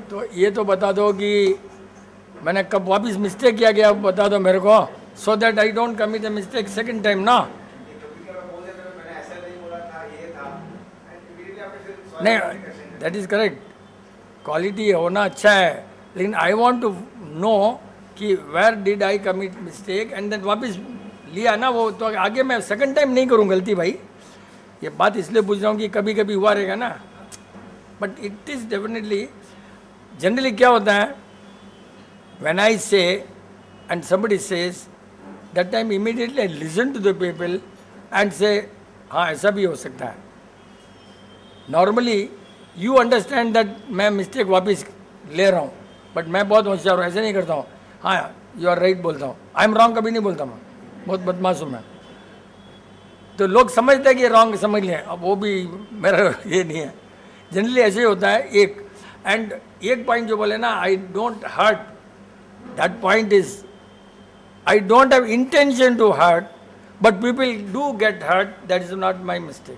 तो ये तो बता दो कि मैंने कब वापस मिस्टेक किया गया, बता दो मेरे को, so that I don't commit the mistake second time ना। नहीं, दैट इज करेक्ट, क्वालिटी होना अच्छा है, लेकिन आई वांट टू नो कि where did I commit mistake and then वापस लिया ना वो, तो आगे मैं सेकंड टाइम नहीं करूँ गलती भाई। ये बात इसलिए पूछ रहा हूँ कि कभी कभी हुआ रहेगा ना, but it is definitely generally क्या होता है, when I say and somebody says, that time immediately I listen to the people and say हाँ ऐसा भी हो सकता है। नॉर्मली यू अंडरस्टैंड दैट मैं मिस्टेक वापस ले रहा हूँ, बट मैं बहुत होशियार हूँ, ऐसे नहीं करता हूँ, हाँ यू आर राइट बोलता हूँ, आई एम रॉन्ग कभी नहीं बोलता मैं, बहुत बदमाश हूँ मैं। तो लोग समझते हैं कि रॉन्ग समझ लें, अब वो भी मेरा ये नहीं है, जनरली ऐसे ही होता है। एक पॉइंट जो बोले ना, I don't hurt, that point is I don't have intention to hurt, but people do get hurt, that is not my mistake.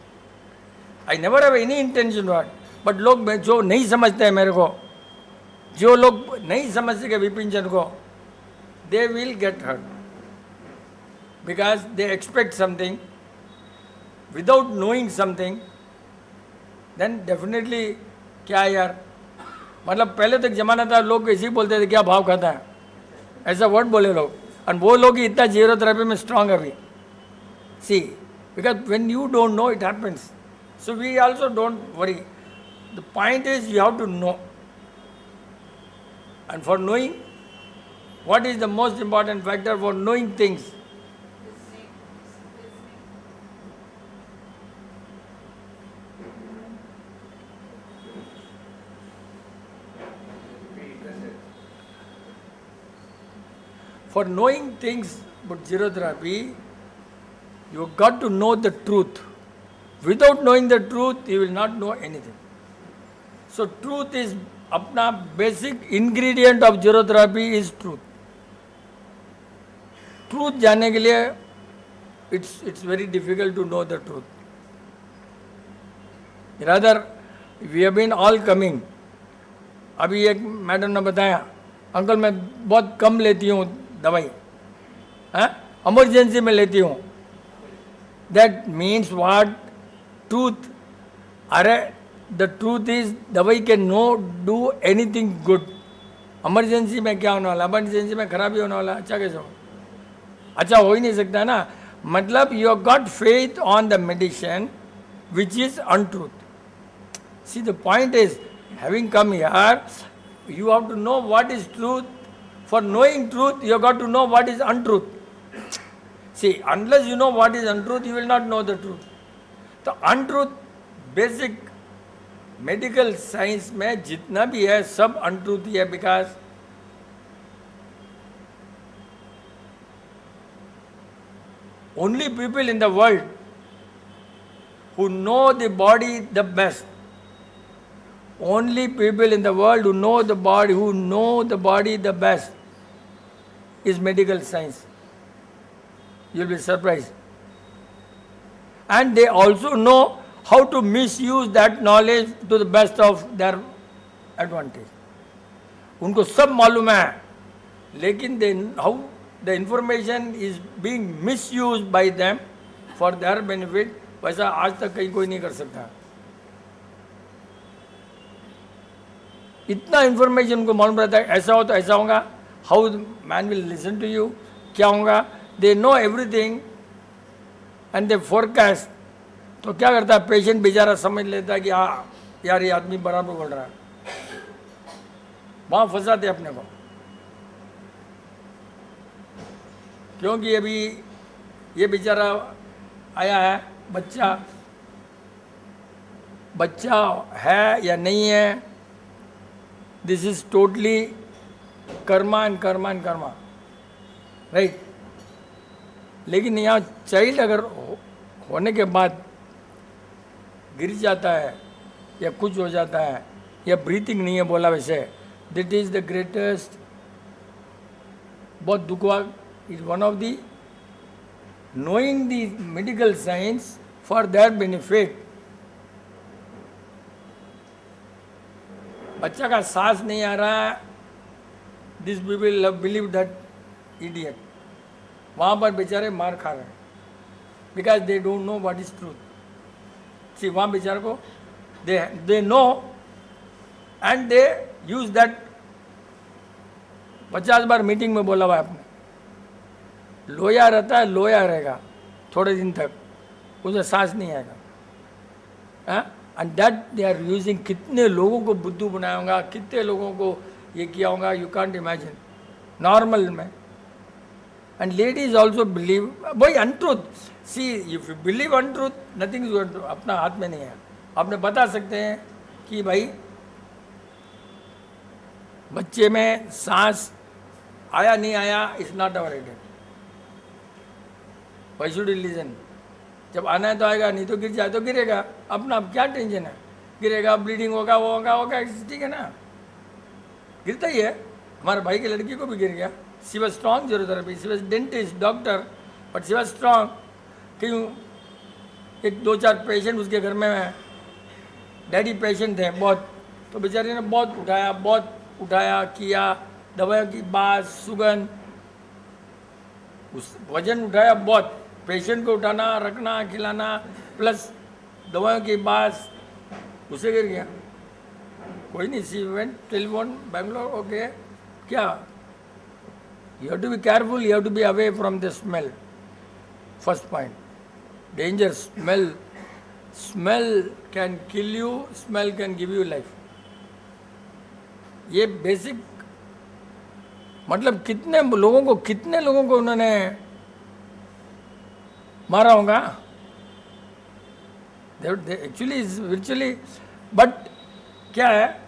I never have any intention to hurt, but लोग जो नहीं समझते हैं मेरे को, जो लोग नहीं समझ सके विपिन चंद को, they will get hurt because they expect something without knowing something, then definitely क्या यार, मतलब पहले तो एक ज़माना था लोग ऐसे ही बोलते थे क्या भाव खाता है, ऐसा वर्ड बोले लोग, और वो लोग ही इतना जीरो थेरेपी में स्ट्रांग अभी। See because when you don't know it happens, so we also don't worry, the point is you have to know, and for knowing what is the most important factor for knowing things, for knowing things about zero therapy, you got to know the truth. Without knowing the truth, you will not know anything. So truth is अपना basic ingredient of zero therapy is truth. Truth जानने के लिए it's very difficult to know the truth. Rather, we have been all coming. अभी एक madam ने बताया, uncle मैं बहुत कम लेती हूँ दवाई, इमरजेंसी में लेती हूँ, दैट मीन्स व्हाट, ट्रूथ। अरे द ट्रूथ इज दवाई can no do anything good, emergency में क्या होने वाला, इमरजेंसी में खराबी होने वाला, अच्छा कैसे हो, अच्छा हो ही नहीं सकता ना। मतलब you got faith on the medicine which is untruth. See the point is having come here, you have to know what is truth. For knowing truth, you have got to know what is untruth. See, unless you know what is untruth, you will not know the truth. तो untruth, basic medical science में जितना भी है सब untruth ही है, because only people in the world who know the body the best, only people in the world who know the body the best is medical science. You'll be surprised. And they also know how to misuse that knowledge to the best of their advantage. उनको सब मालूम है, लेकिन how the information is being misused by them for their benefit, वैसा आज तक कहीं कोई नहीं कर सकता। इतना इन्फॉर्मेशन उनको मालूम रहता है, ऐसा हो तो ऐसा होगा, how man will listen to you, क्या होगा, they know everything and they forecast. तो क्या करता है पेशेंट बेचारा समझ लेता है कि हाँ यार ये आदमी बराबर बोल रहा है, वहाँ फंसाते अपने को। क्योंकि अभी ये बेचारा आया है, बच्चा है या नहीं है, this is totally Karma and Karma, right. लेकिन यहाँ चाइल्ड अगर होने के बाद गिर जाता है या कुछ हो जाता है या ब्रीथिंग नहीं है बोला वैसे, दैट इज द ग्रेटेस्ट, बहुत दुख हुआ, is one of the knowing the medical science for their benefit, बच्चा का सांस नहीं आ रहा है, this people believe that idiot, वहाँ पर बेचारे मार खा रहे हैं, because they don't know what is truth. See वहाँ बेचारे को they know and they use that. 50 बार मीटिंग में बोला हुआ है आपने, लोया रहता है, लोया रहेगा थोड़े दिन तक, उसे सांस नहीं आएगा। And that they are using. कितने लोगों को बुद्धू बनाया होगा, कितने लोगों को ये किया होगा, यू कांट इमेजिन नॉर्मल में। एंड लेडीज ऑल्सो बिलीव भाई untruth. See if you believe untruth, nothing is going to, अपना हाथ में नहीं है। आपने बता सकते हैं कि भाई बच्चे में सांस आया नहीं आया, is not our idea. Why should you listen? जब आना है तो आएगा, नहीं तो गिर जाए तो गिरेगा, अपना अब क्या टेंशन है, गिरेगा, ब्लीडिंग होगा, वो होगा, ठीक है ना, गिरता ही है। हमारे भाई की लड़की को भी गिर गया, she was strong zero therapy, she was dentist doctor, but she was strong. क्यों? एक 2-4 पेशेंट उसके घर में है, डैडी पेशेंट थे बहुत, तो बेचारी ने बहुत उठाया किया, दवाइयों की बात, सुगंध, उस वजन उठाया बहुत, पेशेंट को उठाना, रखना, खिलाना, प्लस दवाइयों की बात, उसे गिर गया। कोई नहीं, she went telephone Bangalore, okay क्या, you have to be careful, you have to be away from the smell. First point, danger smell, smell can kill you, smell can give you life. ये बेसिक, मतलब कितने लोगों को उन्होंने मारा होगा actually. But क्या है,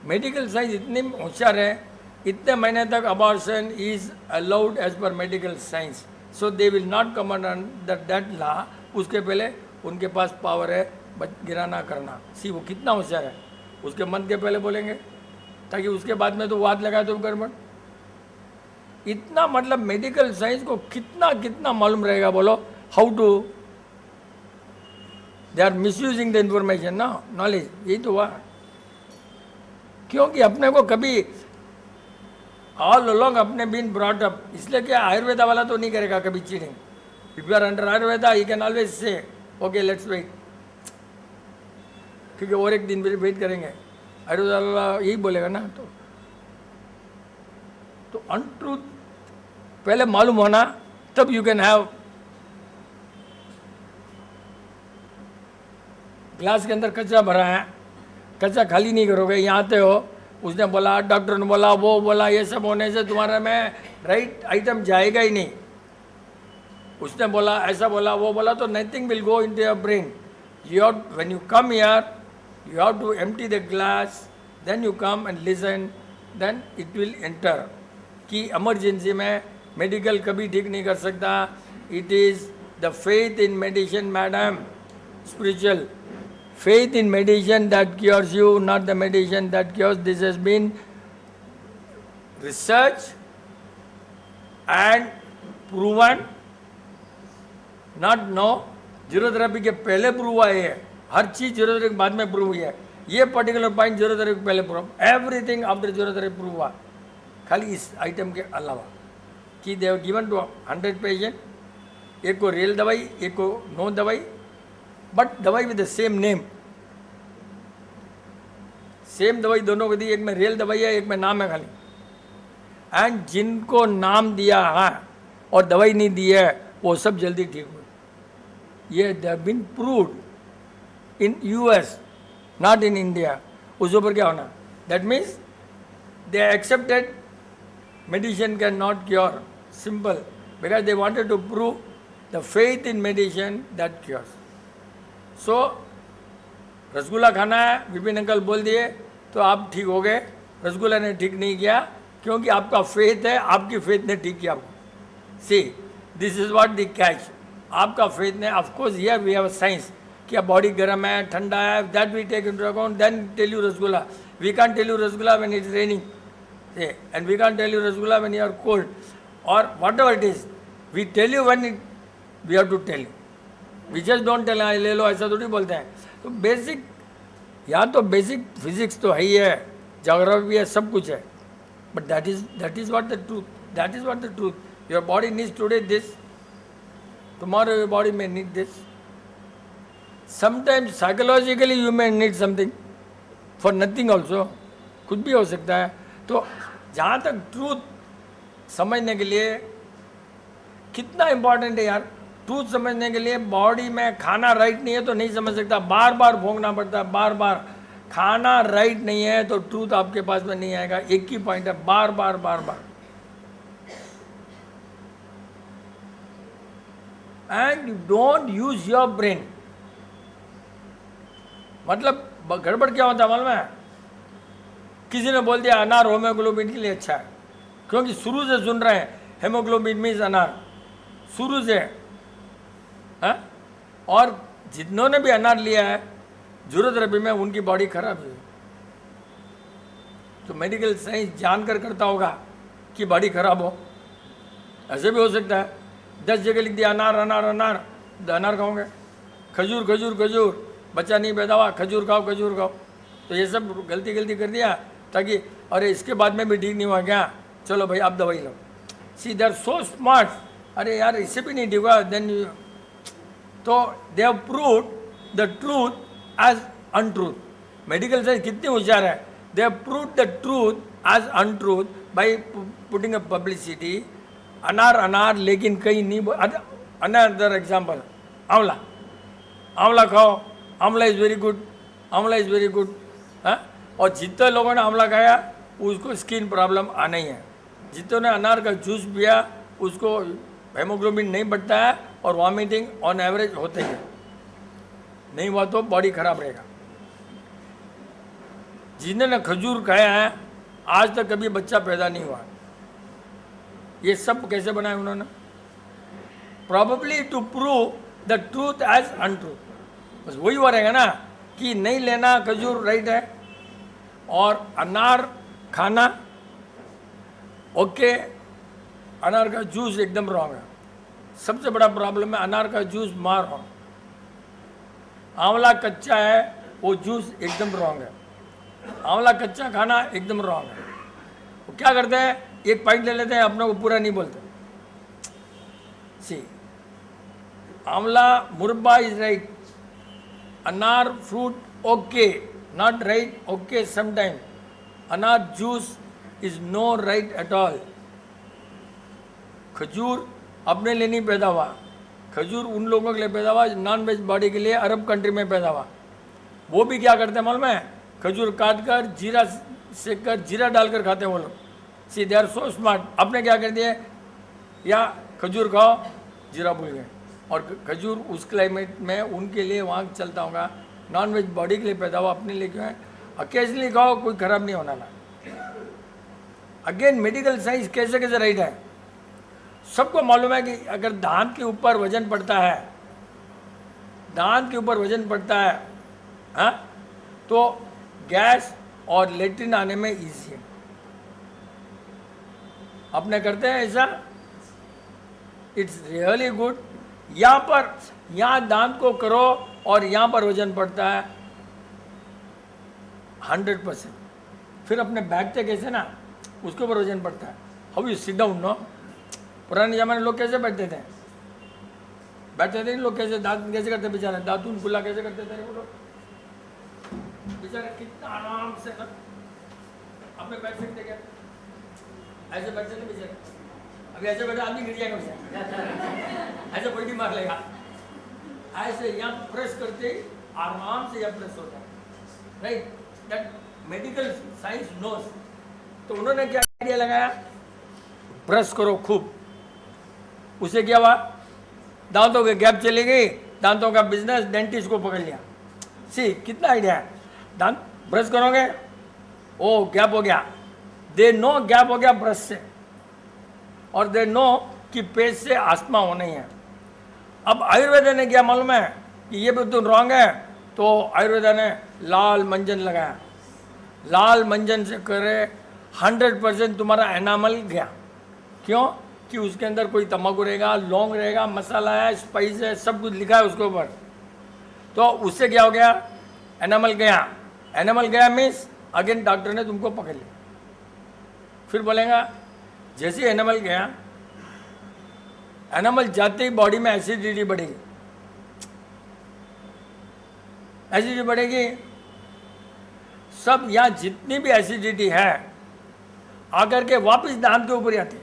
मेडिकल साइंस इतनी होशियार है, इतने महीने तक अबॉर्शन इज अलाउड एज पर medical science, so they will not come under that law. उसके पहले उनके पास पावर है गिराना करना। सी वो कितना होशियार है, उसके मन के पहले बोलेंगे, ताकि उसके बाद में तो वो हाथ लगाए तो गड़बड़। इतना मतलब मेडिकल साइंस को कितना मालूम रहेगा, बोलो, how to, they are misusing the information ना, नॉलेज। यही तो हुआ, क्योंकि अपने को कभी ऑल अलोंग अपने बीन ब्रॉट अप, इसलिए क्या आयुर्वेदा वाला तो नहीं करेगा कभी cheating. If you are under Ayurveda you can always say okay let's wait, क्योंकि और एक दिन वेट करेंगे, आयुर्वेदा वाला यही बोलेगा ना। तो अनट्रूथ पहले मालूम होना, तब यू कैन हैव। ग्लास के अंदर कचरा भरा है, कचरा खाली नहीं करोगे, यहाँ आते हो, उसने बोला, डॉक्टर ने बोला, वो बोला, ये सब होने से तुम्हारे में राइट आइटम जाएगा ही नहीं। उसने बोला, ऐसा बोला, वो बोला, तो nothing will go into your brain. You have, when you come here, you have to empty the glass, then you come and listen, then it will enter। कि emergency में मेडिकल कभी ठीक नहीं कर सकता। It is the faith in medicine madam, spiritual faith in medicine that cures you, not the medicine that cures. This has been researched and proven, not no। Zero therapy के पहले prove हुआ है, हर चीज जीरो थेरेपी के बाद में prove हुई है। ये पर्टिकुलर पॉइंट जीरो थेरेपी के पहले prove, everything after zero therapy prove हुआ, खाली इस आइटम के अलावा। कि they have given to 100 patient, एक को रियल दवाई, एक को नो दवाई, बट दवाई with the same name, same दवाई दोनों को दी, एक में रियल दवाई है, एक में नाम है खाली। एंड जिनको नाम दिया है और दवाई नहीं दी है, वो सब जल्दी ठीक हुए। ये they have been proved in US, not in India. उस ऊपर क्या होना, that means they accepted medicine cannot cure, simple, because they wanted to prove the faith in medicine that cures। so rasgulla खाना है, विपिन अंकल बोल दिए तो आप ठीक हो गए, रसगुल्ला ने ठीक नहीं किया, क्योंकि आपका फेथ है, आपकी फेथ ने ठीक किया आपको। See this is what the catch, आपका फेथ ने, of course here we have science कि बॉडी गर्म है, ठंडा है, that we take into account, then tell you rasgulla. We can't tell you rasgulla when it is raining, and we can't tell you rasgulla when you are cold, or whatever it is, we tell you when it, we have to tell you, we just don't tell ले लो, ऐसा थोड़ी बोलते हैं। तो basic, या तो basic physics तो है ही है, जोग्राफी भी है, सब कुछ है, but that is what the truth, that is what the truth. Your body needs today this, tomorrow your body may need this. Sometimes psychologically you may need something for nothing also, कुछ भी हो सकता है. तो जहाँ तक truth समझने के लिए कितना इम्पोर्टेंट है यार, ट्रूथ समझने के लिए बॉडी में खाना राइट नहीं है तो नहीं समझ सकता, बार बार भोंकना पड़ता है, बार बार. खाना राइट नहीं है तो ट्रूथ आपके पास में नहीं आएगा. एक ही पॉइंट है, बार बार बार बार. And you don't use your brain. मतलब गड़बड़ क्या होता है मालूम है, किसी ने बोल दिया अनार हेमोग्लोबिन के लिए अच्छा है, क्योंकि शुरू से सुन रहे हैं हेमोग्लोबिन मीन्स अनार, शुरू से है? और जिन्होंने भी अनार लिया है जरूरत रबी में उनकी बॉडी खराब है. तो मेडिकल साइंस जानकर करता होगा कि बॉडी खराब हो, ऐसे भी हो सकता है. 10 जगह लिख दिया अनार अनार अनार, अनार खाओगे. खजूर खजूर खजूर, बच्चा नहीं पैदा हुआ, खजूर खाओ खजूर खाओ. तो ये सब गलती कर दिया ताकि अरे इसके बाद में भी ठीक नहीं हुआ क्या, चलो भाई आप दवाई लो. सी दे आर सो स्मार्ट. अरे यार इससे भी नहीं ठीक हुआ, देन तो they have proved the truth as untruth. Medical science कितनी होशियार है, they have proved the truth as untruth by putting a publicity. अनार अनार लेकिन कहीं नहीं. अनदर एग्जाम्पल, आंवला. आंवला खाओ, आंवला इज़ वेरी गुड, आंवला इज़ वेरी गुड. और जितने लोगों ने आंवला खाया उसको स्किन प्रॉब्लम आना ही है. जितने ने अनार का जूस पिया उसको हेमोग्लोबिन नहीं बढ़ता है और वॉमिटिंग ऑन एवरेज होते हैं. नहीं हुआ तो बॉडी खराब रहेगा. जिन्होंने खजूर खाया है आज तक कभी बच्चा पैदा नहीं हुआ. ये सब कैसे बनाए उन्होंने? Probably to prove the truth as untruth. बस वही हुआ रहेगा ना कि नहीं लेना खजूर राइट है और अनार खाना ओके, अनार का जूस एकदम रॉन्ग है. सबसे बड़ा प्रॉब्लम है अनार का जूस मार रॉन्ग. आंवला कच्चा है वो जूस एकदम रॉन्ग है. आंवला कच्चा खाना एकदम रॉन्ग है. वो क्या करते हैं, एक पॉइंट ले लेते हैं, अपने को पूरा नहीं बोलते. सी आंवला मुरब्बा इज राइट, अनार fruit okay, not right, okay sometime. Anar juice is no right at all. खजूर अपने लिए नहीं पैदा हुआ, खजूर उन लोगों के लिए पैदा हुआ नॉन वेज बॉडी के लिए, अरब कंट्री में पैदा हुआ. वो भी क्या करते हैं मालूम है, खजूर काट कर जीरा सेक कर जीरा डालकर खाते हैं वो लोग. सी दे आर सो स्मार्ट. अपने क्या कर दिए, या खजूर खाओ जीरा भूल गए. और खजूर उस क्लाइमेट में उनके लिए वहाँ चलता होगा, नॉन वेज बॉडी के लिए पैदा हुआ, अपने लिए क्यों है. अकेजनली खाओ, कोई खराब नहीं होना ना. अगेन मेडिकल साइंस कैसे कैसे राइट है. सबको मालूम है कि अगर दांत के ऊपर वजन पड़ता है, दांत के ऊपर वजन पड़ता है हाँ, तो गैस और लेट्रिन आने में ईजी है. अपने करते हैं ऐसा, इट्स रियली गुड. यहाँ पर यहाँ दांत को करो और यहाँ पर वजन पड़ता है 100%. फिर अपने बैठते कैसे ना, उसके ऊपर वजन पड़ता है. How you sit down no. पुराने ज़माने लोग कैसे बैठते थे, बैठते थे लोग कैसे, दांत कैसे करते बेचारे, दातून खुला कैसे करते थे वो लोग बेचारे, कितना आराम से ना. अपने बैठ सकते क्या, ऐसे बैठते थे बेचारे. अभी ऐसे बैठे आदमी गिर जाएगा बेचारा, ऐसे पलटी मार लेगा. ऐसे यहाँ प्रेस करते आराम से यहाँ प्रेस होता है. Right, that medical science knows. तो उन्होंने क्या आइडिया लगाया, प्रेस करो खूब. उसे क्या हुआ, दांतों के गैप चली गई, दांतों का बिजनेस डेंटिस्ट को पकड़ लिया. सी कितना आइडिया है. दांत ब्रश करोगे, ओ गैप हो गया, दे नो गैप हो गया ब्रश से, और दे नो कि पेस्ट से आस्थमा होना ही है. अब आयुर्वेद ने क्या मालूम है कि ये भी तो रॉन्ग है, तो आयुर्वेद ने लाल मंजन लगाया. लाल मंजन से करे 100% तुम्हारा एनामल गया. क्यों कि उसके अंदर कोई तम्बाकू रहेगा, लौंग रहेगा, मसाला है, स्पाइस है, सब कुछ लिखा है उसके ऊपर. तो उससे क्या हो गया, एनामल गया. एनामल गया मीन्स अगेन डॉक्टर ने तुमको पकड़ लिया, फिर बोलेगा जैसे एनिमल गया, एनिमल जाते ही बॉडी में एसिडिटी बढ़ेगी, एसिडिटी बढ़ेगी, सब यहाँ जितनी भी एसिडिटी है आकर के वापस दांत के ऊपर ही आती है,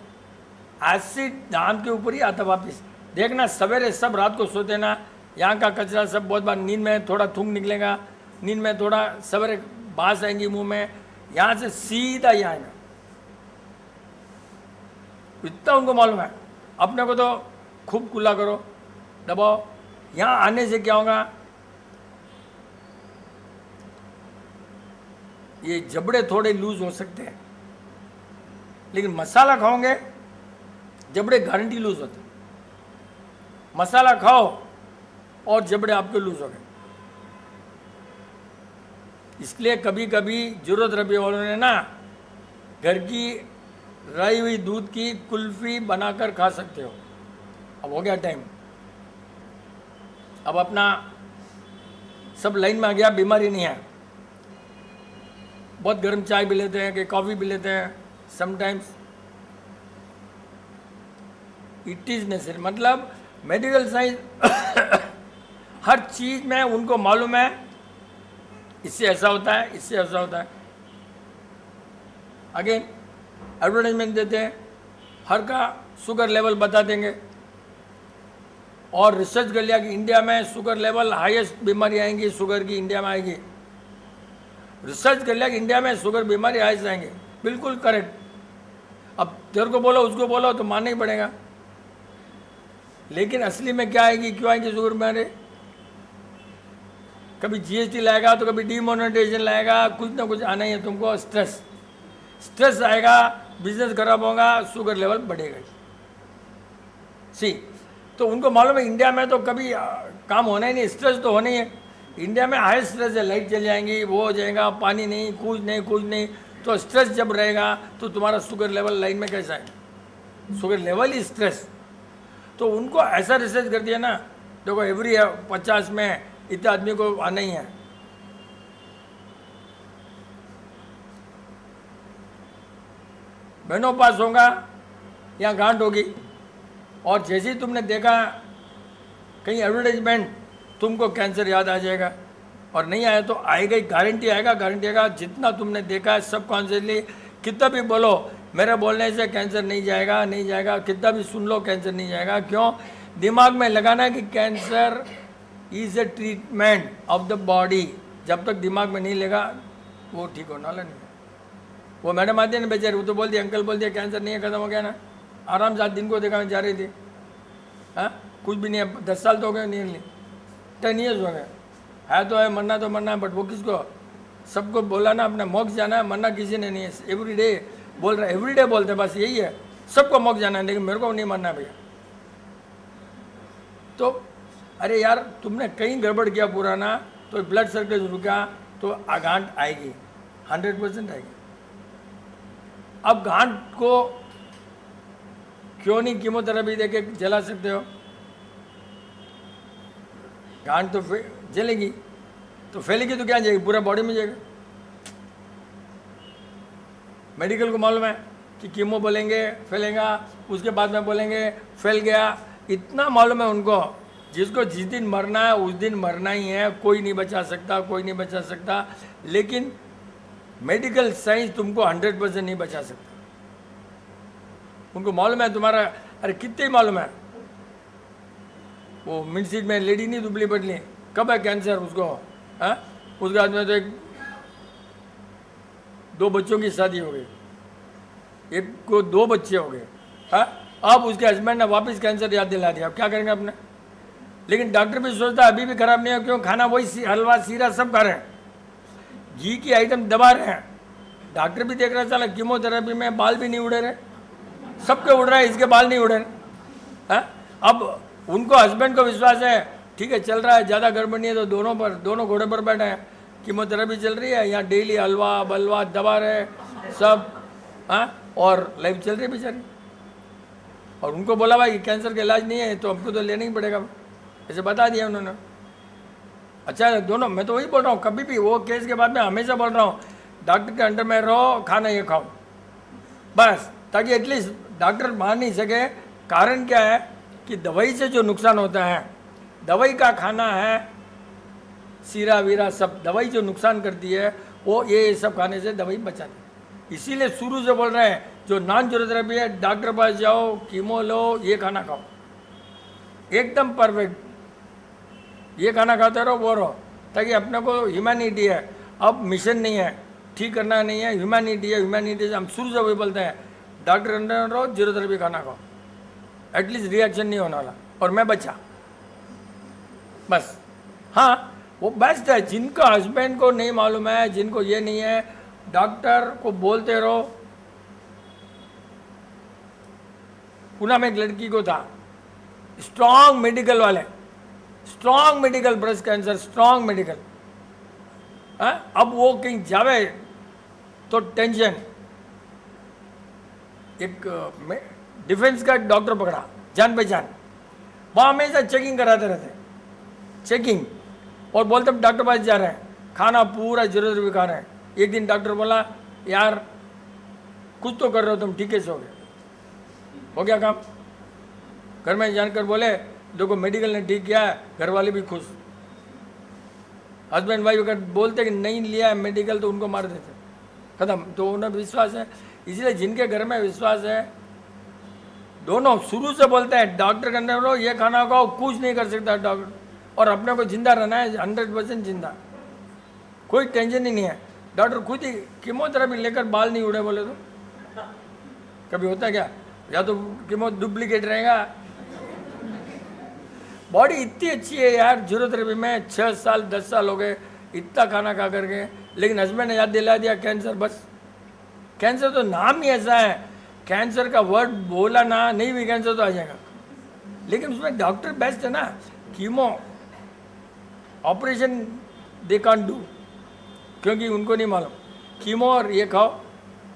एसिड दांत के ऊपर ही आता वापस। देखना सवेरे सब रात को सोते ना, यहाँ का कचरा सब बहुत बार नींद में थोड़ा थूक निकलेगा, नींद में थोड़ा सवेरे बांस आएंगी मुंह में, यहाँ से सीधा यहाँ आएगा, इतना उनको मालूम है। अपने को तो खूब कुल्ला करो, दबाओ, यहाँ आने से क्या होगा, ये जबड़े थोड़े लूज हो सकते हैं, लेकिन मसाला खाओगे जबड़े गारंटी लूज होते। मसाला खाओ और जबड़े आपके लूज हो गए। इसलिए कभी कभी जरूरत रबी वालों ने ना घर की रही हुई दूध की कुल्फी बनाकर खा सकते हो। अब हो गया टाइम, अब अपना सब लाइन में आ गया, बीमारी नहीं है। बहुत गर्म चाय भी लेते हैं कि कॉफ़ी भी लेते हैं समटाइम्स, इट इज़ नेसेसरी। मतलब मेडिकल साइंस हर चीज़ में उनको मालूम है, इससे ऐसा होता है, इससे ऐसा होता है। अगेन एडवर्टाइजमेंट देते हैं, हर का शुगर लेवल बता देंगे, और रिसर्च कर लिया कि इंडिया में शुगर लेवल हाईएस्ट बीमारी आएंगी शुगर की, इंडिया में आएगी। रिसर्च कर लिया कि इंडिया में शुगर बीमारी हाईएस्ट आएंगे, बिल्कुल करेक्ट। अब तेरे को बोलो उसको बोलो तो मानना ही पड़ेगा, लेकिन असली में क्या आएगी, क्यों आएगी शुगर बीमारी? कभी जीएसटी लाएगा तो कभी डीमोनेटाइजेशन लाएगा, कुछ ना कुछ आना ही है तुमको। स्ट्रेस, स्ट्रेस आएगा, बिजनेस खराब होगा, शुगर लेवल बढ़ेगा। सी, तो उनको मालूम है इंडिया में तो कभी काम होना ही नहीं, स्ट्रेस तो होना ही है। इंडिया में हाई स्ट्रेस है, लाइट चल जाएंगी, वो हो जाएगा, पानी नहीं, कुछ नहीं, कुछ नहीं। तो स्ट्रेस जब रहेगा तो तुम्हारा शुगर लेवल लाइन में कैसा है? शुगर लेवल ही स्ट्रेस। तो उनको ऐसा रिसर्च कर दिया ना, देखो एवरी 50 में इतने आदमी को आना ही है। बहनों पास होगा या गांठ होगी, और जैसे ही तुमने देखा कहीं एडवर्टाइजमेंट, तुमको कैंसर याद आ जाएगा, और नहीं आया तो आएगा ही, गारंटी आएगा, गारंटी आएगा। जितना तुमने देखा है सब कॉन्शियसली, कितना भी बोलो मेरे बोलने से कैंसर नहीं जाएगा, नहीं जाएगा, कितना भी सुन लो कैंसर नहीं जाएगा। क्यों? दिमाग में लगाना है कि cancer is a treatment of the body. जब तक दिमाग में नहीं लगा वो ठीक होने वाला नहीं। वो मैडम आती है ना बेचारी, वो तो बोल दिया, अंकल बोल दिया कैंसर नहीं है, खत्म हो गया ना, आराम से 7 दिन को देखा जा रही थी। हाँ, कुछ भी नहीं है, 10 साल तो हो गए, नियरली 10 ईयर्स हो गए। है तो है, मरना तो मरना है, बट वो किसको? सबको बोला ना अपना मोक्ष जाना है, मरना किसी ने नहीं है। एवरी डे बोल रहा है, एवरी डे बोलते हैं, बस यही है, सबको मोक्ष जाना है, लेकिन मेरे को नहीं मरना है भैया। तो अरे यार तुमने कहीं गड़बड़ किया पुराना, तो ब्लड सर्कुलेशन रुका तो गांठ आएगी, 100% आएगी। अब गांठ को क्यों नहीं कीमोथेरेपी देके जला सकते हो? गांठ तो जलेगी, तो फैलेगी तो क्या जाएगी? पूरा बॉडी में जाएगा। मेडिकल को मालूम है कि कीमो बोलेंगे फैलेगा, उसके बाद में बोलेंगे फैल गया। इतना मालूम है उनको, जिसको जिस दिन मरना है उस दिन मरना ही है, कोई नहीं बचा सकता, कोई नहीं बचा सकता। लेकिन मेडिकल साइंस तुमको 100% नहीं बचा सकता। उनको मालूम है तुम्हारा, अरे कितने ही मालूम है। वो मिनसीट में लेडी नहीं दुबली पतली, कब है कैंसर उसको? हाँ, उसके बाद में तो 2 बच्चों की शादी हो गई, एक को 2 बच्चे हो गए। हाँ, अब उसके हस्बैंड ने वापस कैंसर याद दिला दिया, अब क्या करेंगे अपने? लेकिन डॉक्टर भी सोचता है अभी भी खराब नहीं है, क्यों? खाना वही हलवा सीरा सब खा रहे हैं, घी की आइटम दबा रहे हैं। डॉक्टर भी देख रहा है साला कीमोथेरेपी में बाल भी नहीं उड़े रहे, सबके उड़ रहा है, इसके बाल नहीं उड़े रहे। हाँ, अब उनको हस्बैंड को विश्वास है, ठीक है चल रहा है, ज़्यादा गड़बड़ नहीं है, तो दोनों घोड़े पर बैठे हैं, कीमोथेरेपी चल रही है, यहाँ डेली हलवा बलवा दबा रहे सब। हाँ, और लाइफ चल रही है बेचारी। और उनको बोला भाई कैंसर का इलाज नहीं है तो हमको तो लेना ही पड़ेगा, ऐसे बता दिया उन्होंने। अच्छा दोनों, मैं तो वही बोल रहा हूँ, कभी भी वो केस के बाद में हमेशा बोल रहा हूँ, डॉक्टर के अंडर में रहो, खाना ये खाओ बस, ताकि एटलीस्ट डॉक्टर मान नहीं सके। कारण क्या है कि दवाई से जो नुकसान होता है, दवाई का खाना है, सीरा वीरा सब दवाई जो नुकसान करती है, वो ये सब खाने से दवाई बचाती। इसीलिए शुरू से बोल रहे हैं जो नॉन ज्यूरोथेरेपी है, डॉक्टर पास जाओ, कीमो लो, ये खाना खाओ, एकदम परफेक्ट। ये खाना खाते रहो, वो रहो, ताकि अपने को ह्यूमैनिटी है, अब मिशन नहीं है, ठीक करना नहीं है, ह्यूमैनिटी है। ह्यूमैनिटी से हम शुरू से वही बोलते हैं, डॉक्टर अंडर रहो, ज्यूरोथेरेपी खाना खाओ, एटलीस्ट रिएक्शन नहीं होने वाला, और मैं बचा बस। हाँ, वो बेस्ट है। जिनका हस्बैंड को नहीं मालूम है, जिनको ये नहीं है, डॉक्टर को बोलते रहो। पुणे में एक लड़की को था, स्ट्रांग मेडिकल वाले, strong medical, breast cancer, strong medical. अब वो कहीं जावे तो टेंशन। एक डिफेंस का डॉक्टर पकड़ा, जान पहचान, वहाँ हमेशा चेकिंग कराते रहते, चेकिंग, और बोलते डॉक्टर पास जा रहे हैं, खाना पूरा जरूर खा रहे हैं। एक दिन डॉक्टर बोला, यार कुछ तो कर रहे हो तुम, ठीक है, सो गए, हो गया काम। घर में जानकर बोले, देखो मेडिकल ने ठीक किया है, घर वाले भी खुश। हस्बैंड वाइफ अगर बोलते कि नहीं लिया है मेडिकल तो उनको मार देते, खत्म। तो उन्हें विश्वास है, इसलिए जिनके घर में विश्वास है, दोनों शुरू से बोलते हैं डॉक्टर के अंदर रहो, ये खाना खाओ, कुछ नहीं कर सकता डॉक्टर, और अपने को जिंदा रहना है 100% जिंदा, कोई टेंशन ही नहीं है। डॉक्टर खुद ही कीमोथेरेपी लेकर बाल नहीं उड़े बोले तो कभी होता है क्या? या तो कीमो डुप्लीकेट रहेगा। बॉडी इतनी अच्छी है यार, ज्यूरोथेरेपी में 6 साल 10 साल हो गए, इतना खाना खा करके, लेकिन हस्बैंड ने याद दिला दिया कैंसर। बस कैंसर तो नाम ही ऐसा है, कैंसर का वर्ड बोला ना, नहीं भी कैंसर तो आ जाएगा। लेकिन उसमें डॉक्टर बेस्ट है ना, chemo operation they can't do, क्योंकि उनको नहीं मालूम। कीमो और ये खाओ,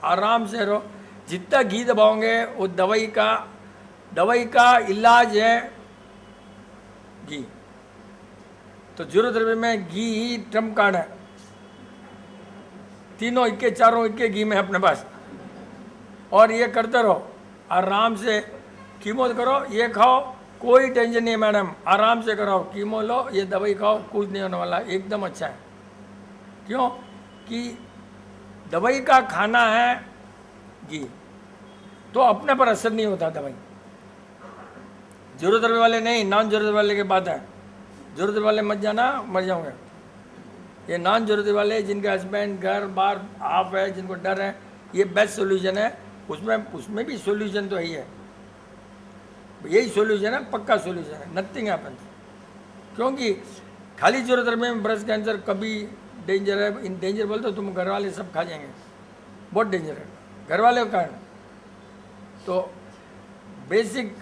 आराम से रहो, जितना घी दबाओगे वो दवाई का इलाज है घी। तो ज्यूरोथेरेपी में घी ही ट्रम्प कार्ड है, तीनों इक्के चारों इक्के घी में अपने पास। और ये करते रहो, आराम से कीमो करो, ये खाओ, कोई टेंशन नहीं है मैडम, आराम से करो, कीमो लो, ये दवाई खाओ, कुछ नहीं होने वाला, एकदम अच्छा है। क्यों कि दवाई का खाना है घी, तो अपने पर असर नहीं होता दवाई। ज्यूरोथेरेपी वाले नहीं, नॉन ज्यूरोथेरेपी वाले की बात है। ज्यूरोथेरेपी वाले मत जाना, मर जाओगे। ये नॉन ज्यूरोथेरेपी वाले जिनके हस्बैंड घर बार आप है, जिनको डर है, ये बेस्ट सोल्यूशन है। उसमें भी सोल्यूशन तो यही है, यही सोल्यूशन है, पक्का सोल्यूशन है, नथिंग हैपेंस। क्योंकि खाली ज्यूरोथेरेपी में ब्रेस्ट कैंसर कभी डेंजर है, इन डेंजर बोलते तुम घर वाले सब खा जाएंगे, बहुत डेंजर है घर वाले का कारण। तो बेसिक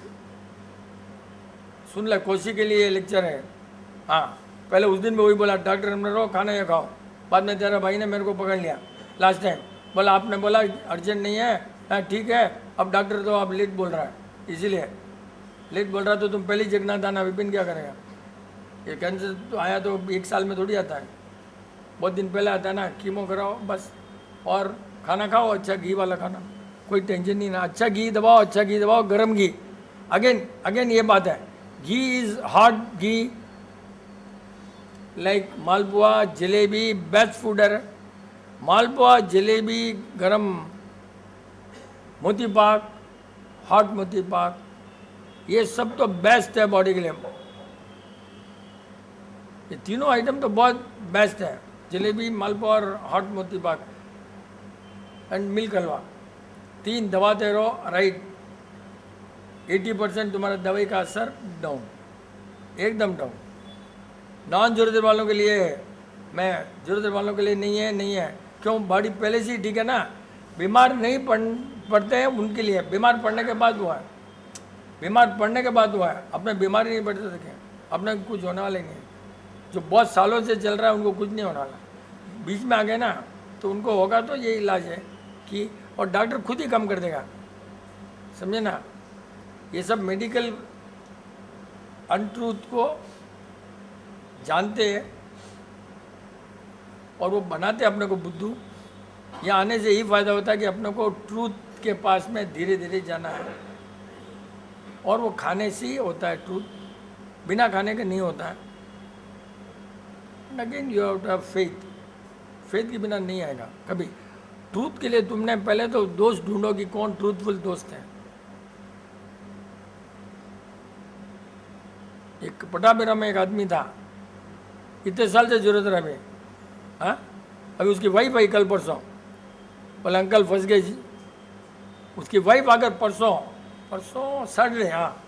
सुन ले, कोशी के लिए लेक्चर है। हाँ, पहले उस दिन भी वही बोला, डॉक्टर हमने रहो, खाना ये खाओ। बाद में तेरा भाई ने मेरे को पकड़ लिया लास्ट टाइम, बोला आपने बोला अर्जेंट नहीं है, हाँ ठीक है, अब डॉक्टर तो आप लेट बोल रहा है, इसीलिए लेट बोल रहा, तो तुम पहले ही जगना था ना, विपिन क्या करेगा? ये कैंसर तो आया तो 1 साल में थोड़ी आता है, बहुत दिन पहले आता है ना। कीमो कराओ बस, और खाना खाओ, अच्छा घी वाला खाना, कोई टेंशन नहीं ना। अच्छा घी दबाओ, अच्छा घी दबाओ, गर्म घी। अगेन ये बात है, ghee is hot ghee, like malpua jalebi best food है। मालपुआ जलेबी गरम, मोती पाक, हॉट मोती पाक, ये सब तो बेस्ट है बॉडी के लिए। ये तीनों आइटम तो बहुत बेस्ट है, जलेबी, मालपुआ और हॉट मोती पाक एंड मिल्क हलवा। 3 दबाते रहो, राइट, 80% तुम्हारा दवाई का असर डाउन, एकदम डाउन। नॉन ज्यूरोथेरेपी वालों के लिए, मैं ज्यूरोथेरेपी वालों के लिए नहीं है। क्यों? बॉडी पहले से ही ठीक है ना, बीमार नहीं पड़ते हैं उनके लिए, बीमार पड़ने के बाद हुआ है, बीमार पड़ने के बाद हुआ है, अपने बीमारी नहीं पड़ते देखें, अपने कुछ होने वाले नहीं है। जो बहुत सालों से चल रहा है उनको कुछ नहीं होने वाला, बीच में आ गए ना तो उनको होगा। तो ये इलाज है कि, और डॉक्टर खुद ही कम कर देगा, समझे ना। ये सब मेडिकल अनट्रूथ को जानते हैं और वो बनाते अपने को बुद्धू, यहाँ आने से यही फायदा होता है कि अपने को ट्रूथ के पास में धीरे धीरे जाना है, और वो खाने से ही होता है ट्रूथ, बिना खाने के नहीं होता है। Again you have to have faith, faith के बिना नहीं आएगा कभी। ट्रूथ के लिए तुमने पहले तो दोस्त ढूंढो कि कौन ट्रूथफुल दोस्त है। एक पटाबेरा में एक आदमी था, इतने साल से जरूरत रहा अभी, हाँ अभी उसकी वाइफ आई कल परसों, बोले अंकल फंस गए जी। उसकी वाइफ आकर परसों सैटरडे, हाँ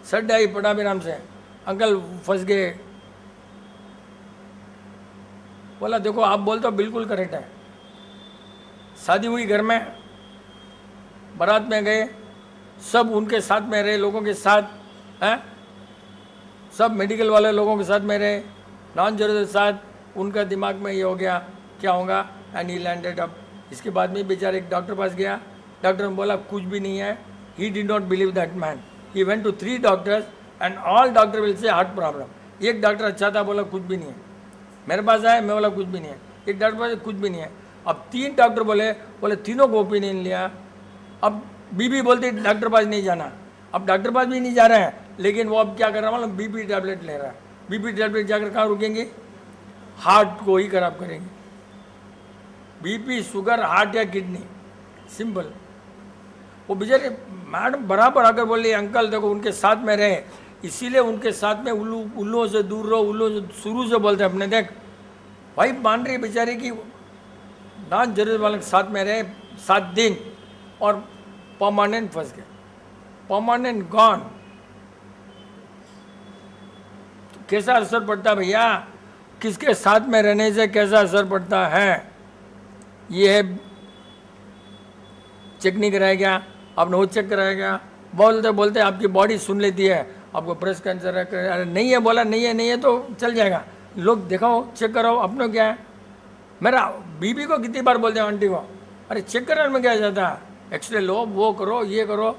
सैटरडे आई पटाबेराम से, अंकल फंस गए। बोला देखो आप बोलते हो बिल्कुल करेक्ट है, शादी हुई घर में, बारात में गए, सब उनके साथ में रहे, लोगों के साथ हैं, सब मेडिकल वाले लोगों के साथ में रहे, नॉन जरूरत के साथ, उनका दिमाग में ये हो गया क्या होगा, एंड ही लैंडेड अप। इसके बाद में बेचारे एक डॉक्टर पास गया, डॉक्टर ने बोला कुछ भी नहीं है, he did not believe that man, he went to 3 doctors and all doctor will say heart problem. एक डॉक्टर अच्छा था, बोला कुछ भी नहीं है, मेरे पास आया, मैं बोला कुछ भी नहीं है, एक डॉक्टर पास कुछ भी नहीं है। अब 3 डॉक्टर बोले तीनों को ओपिनियन लिया। अब बीबी बोलती डॉक्टर पास नहीं जाना, अब डॉक्टर पास भी नहीं जा रहे हैं, लेकिन वो अब क्या कर रहा है मालूम, बीपी टैबलेट ले रहा है। बीपी टैबलेट जाकर कहाँ रुकेंगे, हार्ट को ही खराब करेंगे। बीपी, शुगर, हार्ट या किडनी, सिंपल। वो बेचारे मैडम बराबर आकर बोले अंकल देखो उनके साथ में रहे, इसीलिए उनके साथ में उल्लुओं से दूर रहो, उल्लुओं से शुरू से बोलते अपने, देख भाई मान रही बेचारी की नान जरूरत वाले के साथ में रहे 7 दिन और परमानेंट फंस गए, परमानेंट गॉन। तो कैसा असर पड़ता है भैया, किसके साथ में रहने से कैसा असर पड़ता है, ये है। चेक नहीं कराया गया, आपने वो चेक कराया गया, बोलते बोलते आपकी बॉडी सुन लेती है आपको ब्रेस्ट कैंसर है, अरे नहीं है, बोला नहीं है तो चल जाएगा, लोग दिखाओ चेक कराओ, अपने क्या है। मेरा बीबी को कितनी बार बोलते हैं आंटी को, अरे चेक कराने में क्या जाता है, एक्सरे लो, वो करो, ये करो।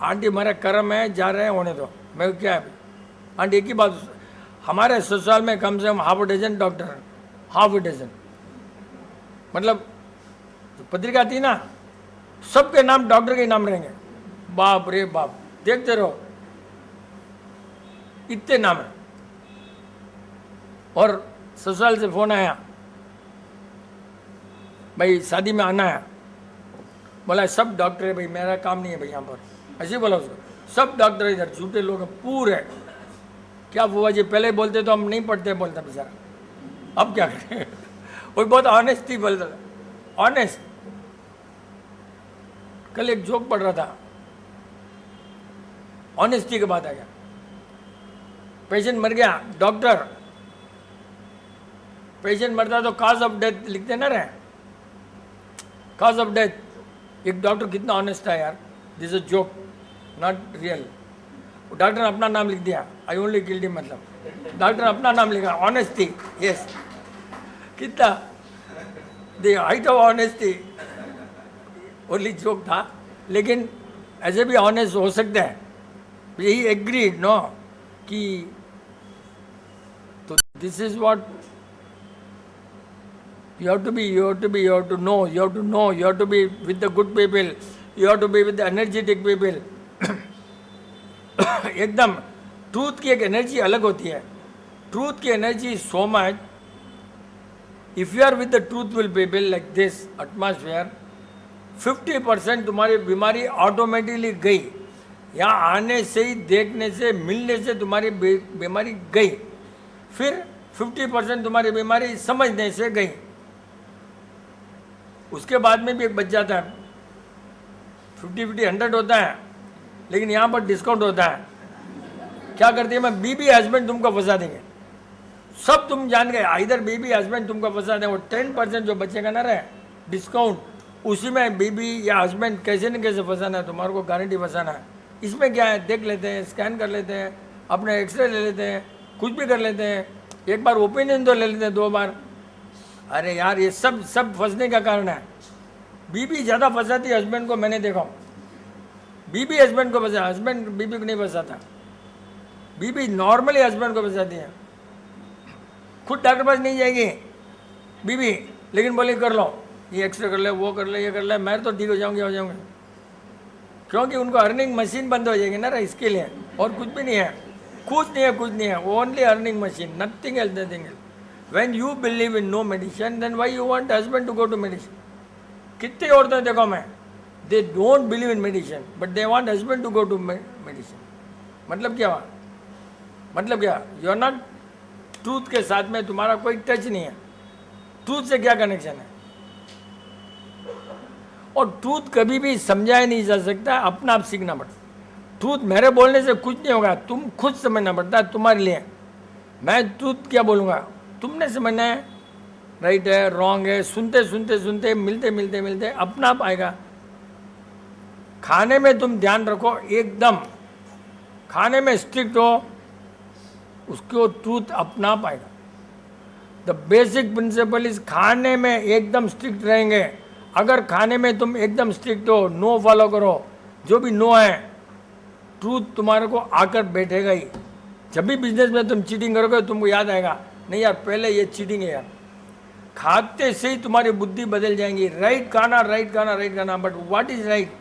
आंटी मेरा कर्म है, जा रहे हैं होने दो, मैं क्या है आंटी। एक ही बात, हमारे ससुराल में कम से कम हाफ डजन डॉक्टर हैं, हाफ डजन, मतलब पत्रिका थी ना, सबके नाम डॉक्टर के नाम रहेंगे, बाप रे बाप, देखते रहो इतने नाम है। और ससुराल से फोन आया, भाई शादी में आना है, बोला सब डॉक्टर है भाई, मेरा काम नहीं है भाई यहाँ पर, ऐसे बोला उसको, सब डॉक्टर इधर झूठे लोग हैं पूरे। क्या बुआ जी पहले बोलते तो हम नहीं पढ़ते, बोलता बेचारा, अब क्या करें। वो बहुत ऑनेस्टी बोलता था, ऑनेस्ट। कल एक जोक पढ़ रहा था, ऑनेस्टी के बाद आ गया, पेशेंट मर गया, डॉक्टर पेशेंट मरता तो कॉज ऑफ डेथ लिखते ना रहे, कॉज ऑफ डेथ। एक डॉक्टर कितना ऑनेस्ट था यार, this is joke not real. Doctor ने अपना नाम लिख दिया, आई ओनली किल्ड हिम, मतलब डॉक्टर ने अपना नाम लिखा, ऑनेस्टी, यस, कितना the height of honesty. Only joke था, लेकिन ऐसे भी ऑनेस्ट हो सकते हैं। यही एग्रीड नो कि तो this is what you have to be, you have to know, you have to be with the good people, you have to be with the energetic people। एकदम ट्रूथ की एक energy अलग होती है, truth की energy so much, if you are with the truthful people like this atmosphere, 50% तुम्हारी बीमारी automatically गई। यहाँ आने से ही, देखने से, मिलने से तुम्हारी बीमारी गई। फिर 50% तुम्हारी बीमारी समझने से गई, उसके बाद में भी एक बच जाता है। 50-50 100 होता है, लेकिन यहाँ पर डिस्काउंट होता है। क्या करती है, मैं बीबी हस्बैंड तुमको फंसा देंगे, सब तुम जान गए, इधर बीबी हस्बैंड तुमको फंसा देंगे। वो 10% जो बचेगा ना रहे डिस्काउंट, उसी में बीबी या हस्बैंड कैसे न कैसे फंसाना है, तुम्हारे को गारंटी फंसाना है। इसमें क्या है, देख लेते हैं, स्कैन कर लेते हैं, अपने एक्सरे ले लेते हैं, कुछ भी कर लेते हैं, एक बार ओपिनियन तो ले लेते हैं, 2 बार। अरे यार ये सब फंसने का कारण है। बीबी ज़्यादा फंसाती है हस्बैंड को, मैंने देखा, बीबी हस्बैंड को फंसा, हस्बैंड बीबी को नहीं फंसाता। बीबी नॉर्मली हस्बैंड को फंसाती है, खुद डॉक्टर पास नहीं जाएगी बीबी, लेकिन बोले कर लो, ये एक्सरे कर ले, वो कर ले, ये कर ले, मैं तो ठीक हो जाऊंगी। क्योंकि उनको अर्निंग मशीन बंद हो जाएगी ना इसके लिए, और कुछ भी नहीं है, कुछ नहीं है, only earning machine, nothing else. When you believe in no medicine, then why you want husband to go to medicine? कितनी औरतें देखो मैं, they don't believe in medicine but they want husband to go to medicine. मतलब क्या? मतलब क्या? You are not truth के साथ में तुम्हारा कोई टच नहीं है। ट्रूथ से क्या कनेक्शन है? और ट्रूथ कभी भी समझाया नहीं जा सकता, अपना आप सीखना पड़ता। ट्रूथ मेरे बोलने से कुछ नहीं होगा, तुम खुद समझना पड़ता है तुम्हारे लिए। मैं ट्रूथ क्या बोलूँगा, तुमने समझना है, राइट है, रॉन्ग है, सुनते मिलते अपना आप आएगा। खाने में तुम ध्यान रखो, एकदम खाने में स्ट्रिक्ट हो, उसको ट्रूथ अपना आप आएगा। द बेसिक प्रिंसिपल इज, खाने में एकदम स्ट्रिक्ट रहेंगे। अगर खाने में तुम एकदम स्ट्रिक्ट हो, नो फॉलो करो, जो भी नो है, ट्रूथ तुम्हारे को आकर बैठेगा ही। जब भी बिजनेस में तुम चीटिंग करोगे तुमको याद आएगा, नहीं यार पहले ये चीटिंग है यार। खाते से ही तुम्हारी बुद्धि बदल जाएंगी। राइट खाना, बट व्हाट इज राइट?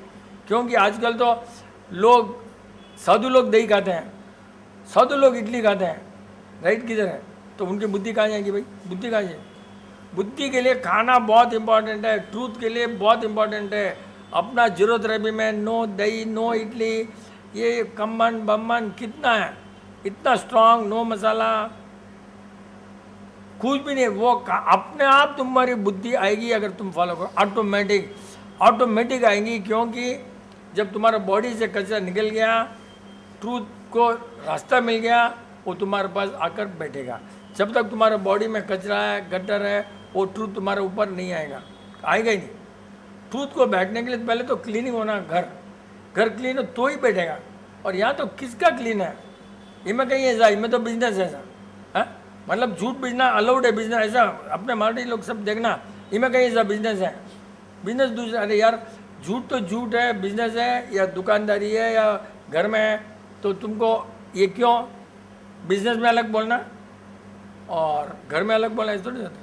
क्योंकि आजकल तो लोग, साधु लोग दही खाते हैं, साधु लोग इडली खाते हैं, राइट किधर है? तो उनकी बुद्धि कहाँ जाएगी भाई? बुद्धि कहाँ जाएगी? बुद्धि के लिए खाना बहुत इंपॉर्टेंट है, ट्रूथ के लिए बहुत इंपॉर्टेंट है। अपना जरूरत रबी में नो दही, नो इडली, ये खम्मन बम्मन कितना है, इतना स्ट्रांग, नो मसाला, कुछ भी नहीं। वो अपने आप तुम्हारी बुद्धि आएगी अगर तुम फॉलो करो, ऑटोमेटिक आएगी। क्योंकि जब तुम्हारा बॉडी से कचरा निकल गया, ट्रूथ को रास्ता मिल गया, वो तुम्हारे पास आकर बैठेगा। जब तक तुम्हारे बॉडी में कचरा है, गटर है, वो ट्रूथ तुम्हारे ऊपर नहीं आएगा ही नहीं। ट्रूथ को बैठने के लिए पहले तो क्लीनिंग होना, घर क्लीन हो तो ही बैठेगा। और यहाँ तो किसका क्लीन है? इनमें कहीं ऐसा, इनमें तो बिजनेस ऐसा है, मतलब झूठ बेचना अलाउड है, बिजनेस ऐसा, अपने मराठी लोग सब देखना, इनमें कहीं ऐसा बिजनेस है? बिजनेस दूसरा, अरे यार झूठ तो झूठ है, बिजनेस है या दुकानदारी है या घर में है, तो तुमको ये क्यों बिजनेस में अलग बोलना और घर में अलग बोलना, इस थोड़ी होता है।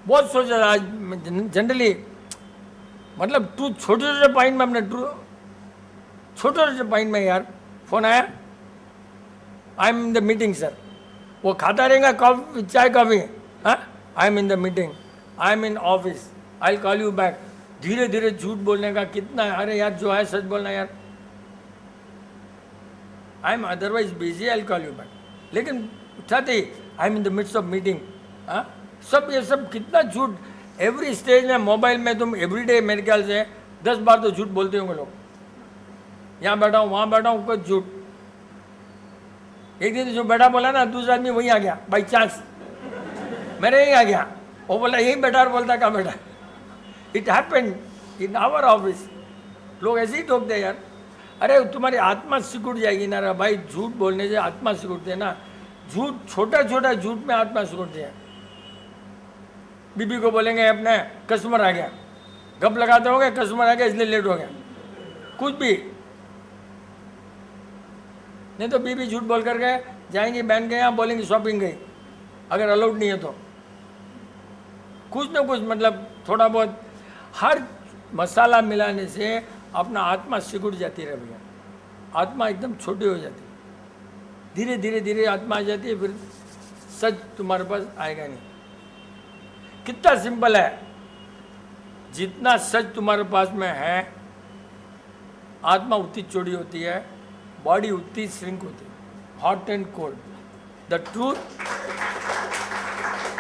बहुत सोचा आज जनरली, मतलब तू छोटे पॉइंट में अपने छोटे पॉइंट में यार फोन आया, आई am in the meeting sir, वो खाता रहेगा कॉफी, चाय coffee, I am in the meeting, I am in office, I will call you back. धीरे धीरे झूठ बोलने का कितना है, अरे यार जो है सच बोलना यार, I am otherwise busy, I will call you back. लेकिन उठाते ही I am in the midst of meeting, सब ये सब कितना झूठ। एवरी स्टेज में मोबाइल में तुम एवरीडे मेरे ख्याल से 10 बार तो झूठ बोलते होंगे लोग, यहाँ बैठा हूँ वहाँ बैठा हूँ, कुछ झूठ। एक दिन जो बैठा बोला ना, दूसरा आदमी वहीं आ गया बाई चांस, मेरे यहीं आ गया, वो बोला यहीं बैठा, और बोलता कहाँ बैठा। It happened in our office. लोग ऐसे ही ठोकते हैं यार। अरे तुम्हारी आत्मा सिकुड़ जाएगी ना रे भाई, झूठ बोलने से आत्मा सिकुड़ती है ना। झूठ, छोटा झूठ में आत्मा सिकुड़ती है। बीबी को बोलेंगे अपने कस्टमर आ गया, गप लगाते होंगे कस्टमर आ गया इसलिए लेट हो गया, कुछ भी नहीं तो बीबी झूठ बोल कर गए, जाएंगी बहन के यहाँ, बोलेंगी शॉपिंग गई, अगर अलाउड नहीं है तो कुछ ना कुछ, मतलब थोड़ा बहुत। हर मसाला मिलाने से अपना आत्मा सिकुड़ जाती है भैया, आत्मा एकदम छोटी हो जाती है, धीरे धीरे धीरे आत्मा आ जाती है, फिर सच तुम्हारे पास आएगा नहीं। कितना सिंपल है, जितना सच तुम्हारे पास में है, आत्मा उतनी चौड़ी होती है, बॉडी उतनी श्रिंक होती है, hot and cold. The truth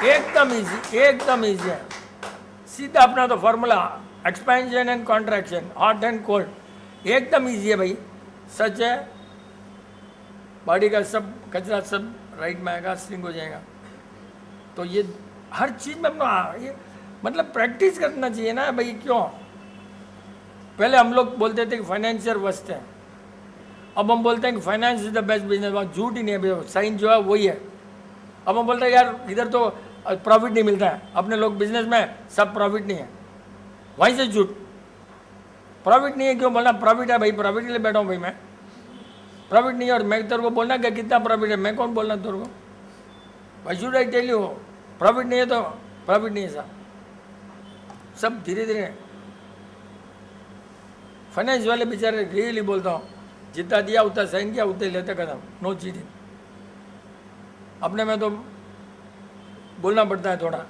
एकदम इजी है, सीधा अपना तो formula, expansion and contraction, hot and cold, एकदम इजी है भाई। सच है, बॉडी का सब कचरा सब राइट में आएगा, श्रिंक हो जाएगा। तो ये हर चीज़ में अपना ये मतलब प्रैक्टिस करना चाहिए ना भाई। क्यों? पहले हम लोग बोलते थे कि फाइनेंशियल वर्स्ट है, अब हम बोलते हैं कि finance is the best business. वहाँ झूठ ही नहीं है भैया, साइन जो है वही है। अब हम बोलते हैं यार इधर तो प्रॉफिट नहीं मिलता है, अपने लोग बिजनेस में सब प्रॉफिट नहीं है, वहीं से झूठ। प्रॉफिट नहीं है क्यों बोलना? प्रॉफिट है भाई, प्रॉफिट के लिए बैठा हूँ भाई मैं, प्रॉफिट नहीं है और मैं तेरे को बोलना क्या कितना प्रॉफिट है, मैं कौन बोलना तेरे को? Why should I tell you? Profit नहीं है तो प्रॉफिट नहीं है साहब। सब धीरे धीरे फाइनेंस वाले बेचारे रियली बोलता हूँ, जितना दिया उतना साइन किया उतना ही लेते कदम, नो चीटिंग। अपने में तो बोलना पड़ता है थोड़ा,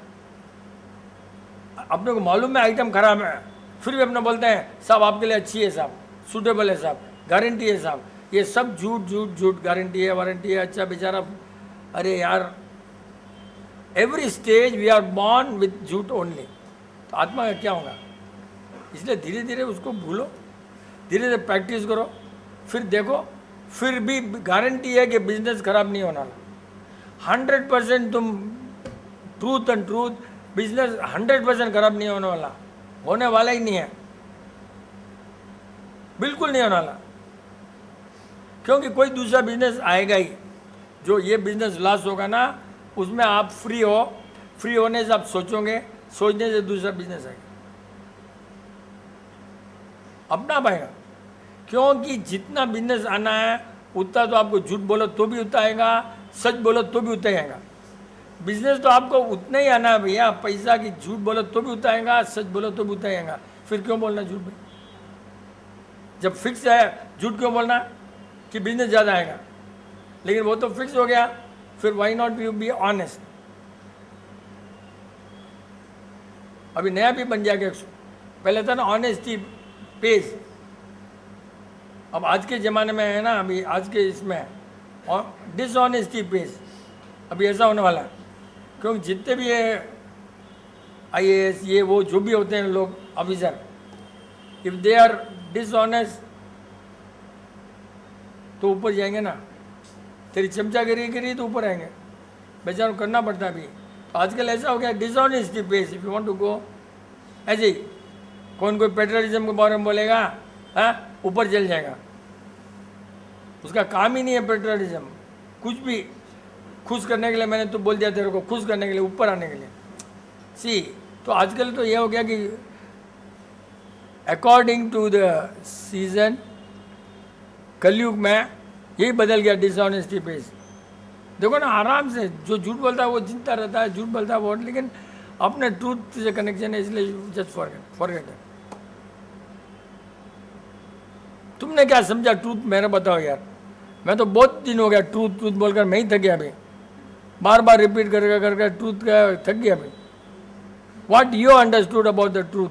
अपने को मालूम है आइटम खराब है, फिर भी अपने बोलते हैं साहब आपके लिए अच्छी है साहब, सूटेबल है साहब, गारंटी है साहब। ये सब झूठ झूठ झूठ, गारंटी है वारंटी है, अच्छा बेचारा। अरे यार, every stage we are born with झूठ ओनली। तो आत्मा का क्या होगा? इसलिए धीरे धीरे उसको भूलो, धीरे धीरे प्रैक्टिस करो, फिर देखो, फिर भी गारंटी है कि बिजनेस खराब नहीं होना। 100% तुम ट्रूथ एंड ट्रूथ, बिजनेस 100% खराब नहीं होने वाला ही नहीं है, बिल्कुल नहीं होने वाला। क्योंकि कोई दूसरा बिजनेस आएगा ही, जो ये बिजनेस लॉस होगा ना, उसमें आप फ्री हो, फ्री होने से आप सोचोगे, सोचने से दूसरा बिजनेस आएगा, अपना पाएगा। क्योंकि जितना बिजनेस आना है उतना तो आपको झूठ बोलो तो भी उतना आएगा, सच बोलो तो भी उतना ही आएगा। बिजनेस तो आपको उतना ही आना है भैया, पैसा की झूठ बोलो तो भी उतना आएगा, सच बोलो तो भी उतना ही आएगा। फिर क्यों बोलना झूठ भाई? जब फिक्स है झूठ क्यों बोलना कि बिजनेस ज़्यादा आएगा? लेकिन वो तो फिक्स हो गया, फिर why not you be honest. अभी नया भी बन जाएगा, पहले था ना ऑनेस्टी पेज, अब आज के ज़माने में है ना, अभी आज के इसमें डिसऑनेस्टी पेज, अभी ऐसा होने वाला है। क्योंकि जितने भी ये IAS ये वो जो भी होते हैं लोग officer, if they are dishonest तो ऊपर जाएंगे ना, तेरी चमचागिरी करी तो ऊपर आएंगे, बेचारों को करना पड़ता है अभी। तो आजकल ऐसा हो गया dishonesty pays, if you want to go ऐसे ही, कौन कोई पेट्रोलिज्म के बारे में बोलेगा, हाँ ऊपर चल जाएगा। उसका काम ही नहीं है पेट्रोलिज्म, कुछ भी खुश करने के लिए, मैंने तो बोल दिया तेरे को, खुश करने के लिए, ऊपर आने के लिए। सी तो आजकल तो ये हो गया कि अकॉर्डिंग टू द सीजन, कलयुग में यही बदल गया डिसऑनेस्टी पेज। देखो ना, आराम से जो झूठ बोलता है वो जिंदा रहता है, झूठ बोलता है वो, लेकिन अपने ट्रूथ से कनेक्शन है, इसलिए जस्ट फॉरगेट है। तुमने क्या समझा ट्रूथ, मेरे बताओ यार। मैं तो बहुत दिन हो गया ट्रूथ ट्रूथ बोलकर मैं ही थक गया अभी, बार बार रिपीट करके ट्रूथ का थक गया अभी। What you understood about the truth?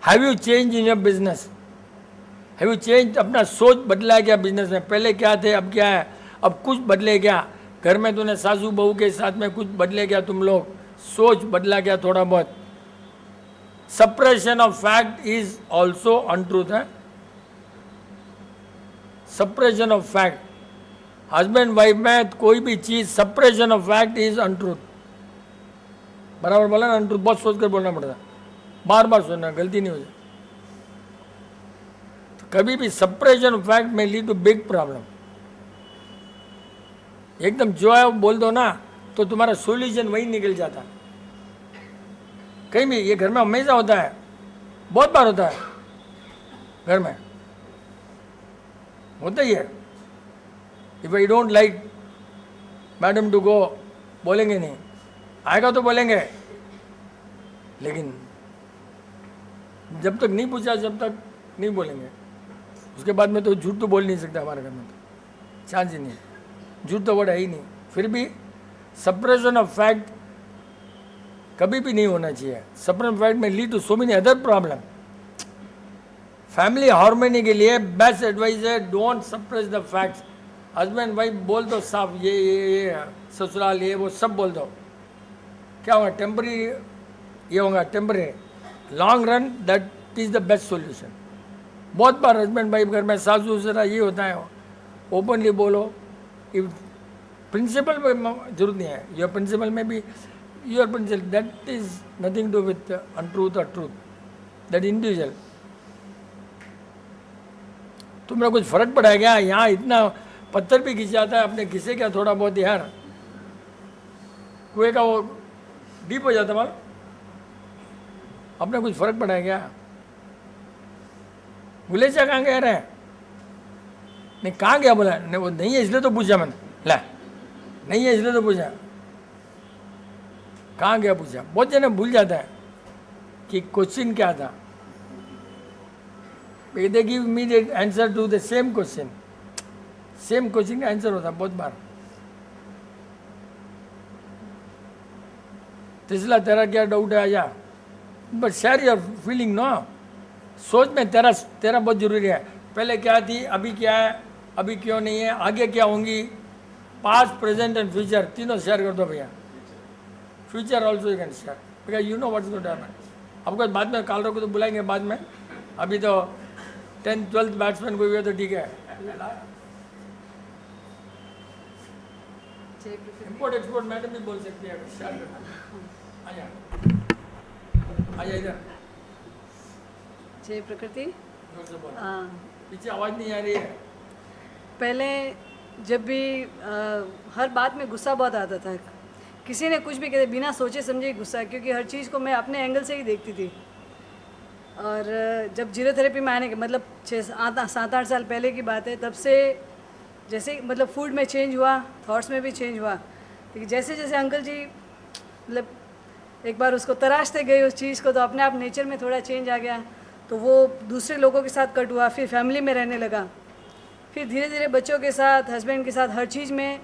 Have you change in your business? Have you change? अपना सोच बदला क्या बिजनेस में? पहले क्या थे अब क्या है? अब कुछ बदले क्या? घर में तूने सासू बहू के साथ में कुछ बदले क्या? तुम लोग सोच बदला क्या थोड़ा बहुत? Suppression of fact is also untruth है। Suppression of fact, husband wife में कोई भी चीज suppression of fact is untruth. बराबर बोला ना, अनट्रूथ बहुत सोच कर बोलना पड़ता है, बार बार सुनना, गलती नहीं हो जाए। तो कभी भी suppression of fact may lead to big problem. एकदम जो है वो बोल दो ना, तो तुम्हारा सॉल्यूशन वही निकल जाता है। कहीं भी, ये घर में हमेशा होता है, बहुत बार होता है घर में, होता ही है। If I don't like madam to go, बोलेंगे नहीं, आएगा तो बोलेंगे, लेकिन जब तक नहीं पूछा जब तक नहीं बोलेंगे। उसके बाद में तो झूठ तो बोल नहीं सकता, हमारे घर में तो चांस ही नहीं, झूठ तो वर्ड है ही नहीं। फिर भी सप्रेशन ऑफ फैक्ट कभी भी नहीं होना चाहिए। Suppression of fact may lead to so many other problem. Family harmony के लिए बेस्ट एडवाइस है, don't suppress the facts. Husband wife बोल दो साफ, ये ससुराल ये वो सब बोल दो, क्या होगा? टेम्पररी ये होगा, temporary. Long run that is the best solution. बहुत बार हस्बैंड वाइफ घर में सासू ससुरा ये होता है, ओपनली बोलो। प्रिंसिपल में जरूरत नहीं है, योर प्रिंसिपल में भी your principle, that is nothing to with untruth और ट्रूथ, दैट इंडिविजुअल। तुम्हें कुछ फर्क पड़ा है क्या? यहाँ इतना पत्थर भी खिंचाता है, अपने खिसे क्या थोड़ा बहुत यार, कुएं का वो डीप हो जाता माल, अपने कुछ फर्क पड़ा है क्या? गुलेचा कहाँ गया रहे? नहीं कहाँ गया? बोला नहीं, वो नहीं है इसलिए तो पूछा मैंने, ला नहीं है इसलिए तो पूछा, कहाँ गया पूछा। बहुत जने भूल जाता है, कि क्वेश्चन क्या था. They give me the answer to the same question. Same question का आंसर होता बहुत बार. तिसला तेरा क्या डाउट है आजा, but share your feeling no. सोच में तेरा बहुत जरूरी है. पहले क्या थी, अभी क्या है, अभी क्यों नहीं है, आगे क्या होंगी, पास्ट प्रेजेंट एंड फ्यूचर तीनों शेयर कर दो भैया. Future also you can share because you know what's going to happen. आपको बाद में काल को तो बुलाएंगे बाद में, अभी तो 10th 12th बैट्समैन कोई हुए तो ठीक है. इम्पोर्ट एक्सपोर्ट मैडम भी बोल सकती है. शेयर करना आजा इधर. जय प्रकृति. जोर से बोल. पीछे आवाज़ नहीं आ रही है. पहले जब भी हर बात में गुस्सा बहुत आता था. किसी ने कुछ भी कहते बिना सोचे समझे गुस्सा, क्योंकि हर चीज़ को मैं अपने एंगल से ही देखती थी. और जब जीरो थेरेपी में आने के मतलब 7-8 साल पहले की बात है, तब से जैसे मतलब फूड में चेंज हुआ, थॉट्स में भी चेंज हुआ. लेकिन जैसे जैसे अंकल जी मतलब एक बार उसको तराशते गए उस चीज़ को, तो अपने आप नेचर में थोड़ा चेंज आ गया. तो वो दूसरे लोगों के साथ कट हुआ, फिर फैमिली में रहने लगा, फिर धीरे धीरे बच्चों के साथ, हस्बैंड के साथ, हर चीज़ में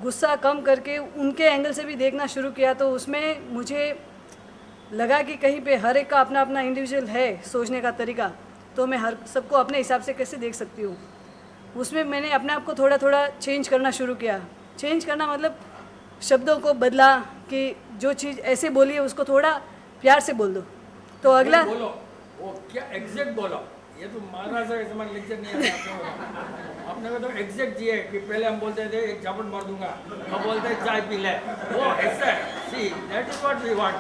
गुस्सा कम करके उनके एंगल से भी देखना शुरू किया. तो उसमें मुझे लगा कि कहीं पे हर एक का अपना अपना इंडिविजुअल है सोचने का तरीका, तो मैं हर सबको अपने हिसाब से कैसे देख सकती हूँ. उसमें मैंने अपने आप को थोड़ा थोड़ा चेंज करना शुरू किया. चेंज करना मतलब शब्दों को बदला कि जो चीज़ ऐसे बोली है उसको थोड़ा प्यार से बोल दो, तो अगला बोलो. वो क्या एग्जैक्ट बोलो. ये तो महाराज का समान लेक्चर नहीं है. आपने को तो एग्जैक्ट चाहिए कि पहले हम बोलते थे एक झापड़ मार दूंगा, अब बोलते हैं चाय पी ले. वो ऐसा see that is what we want.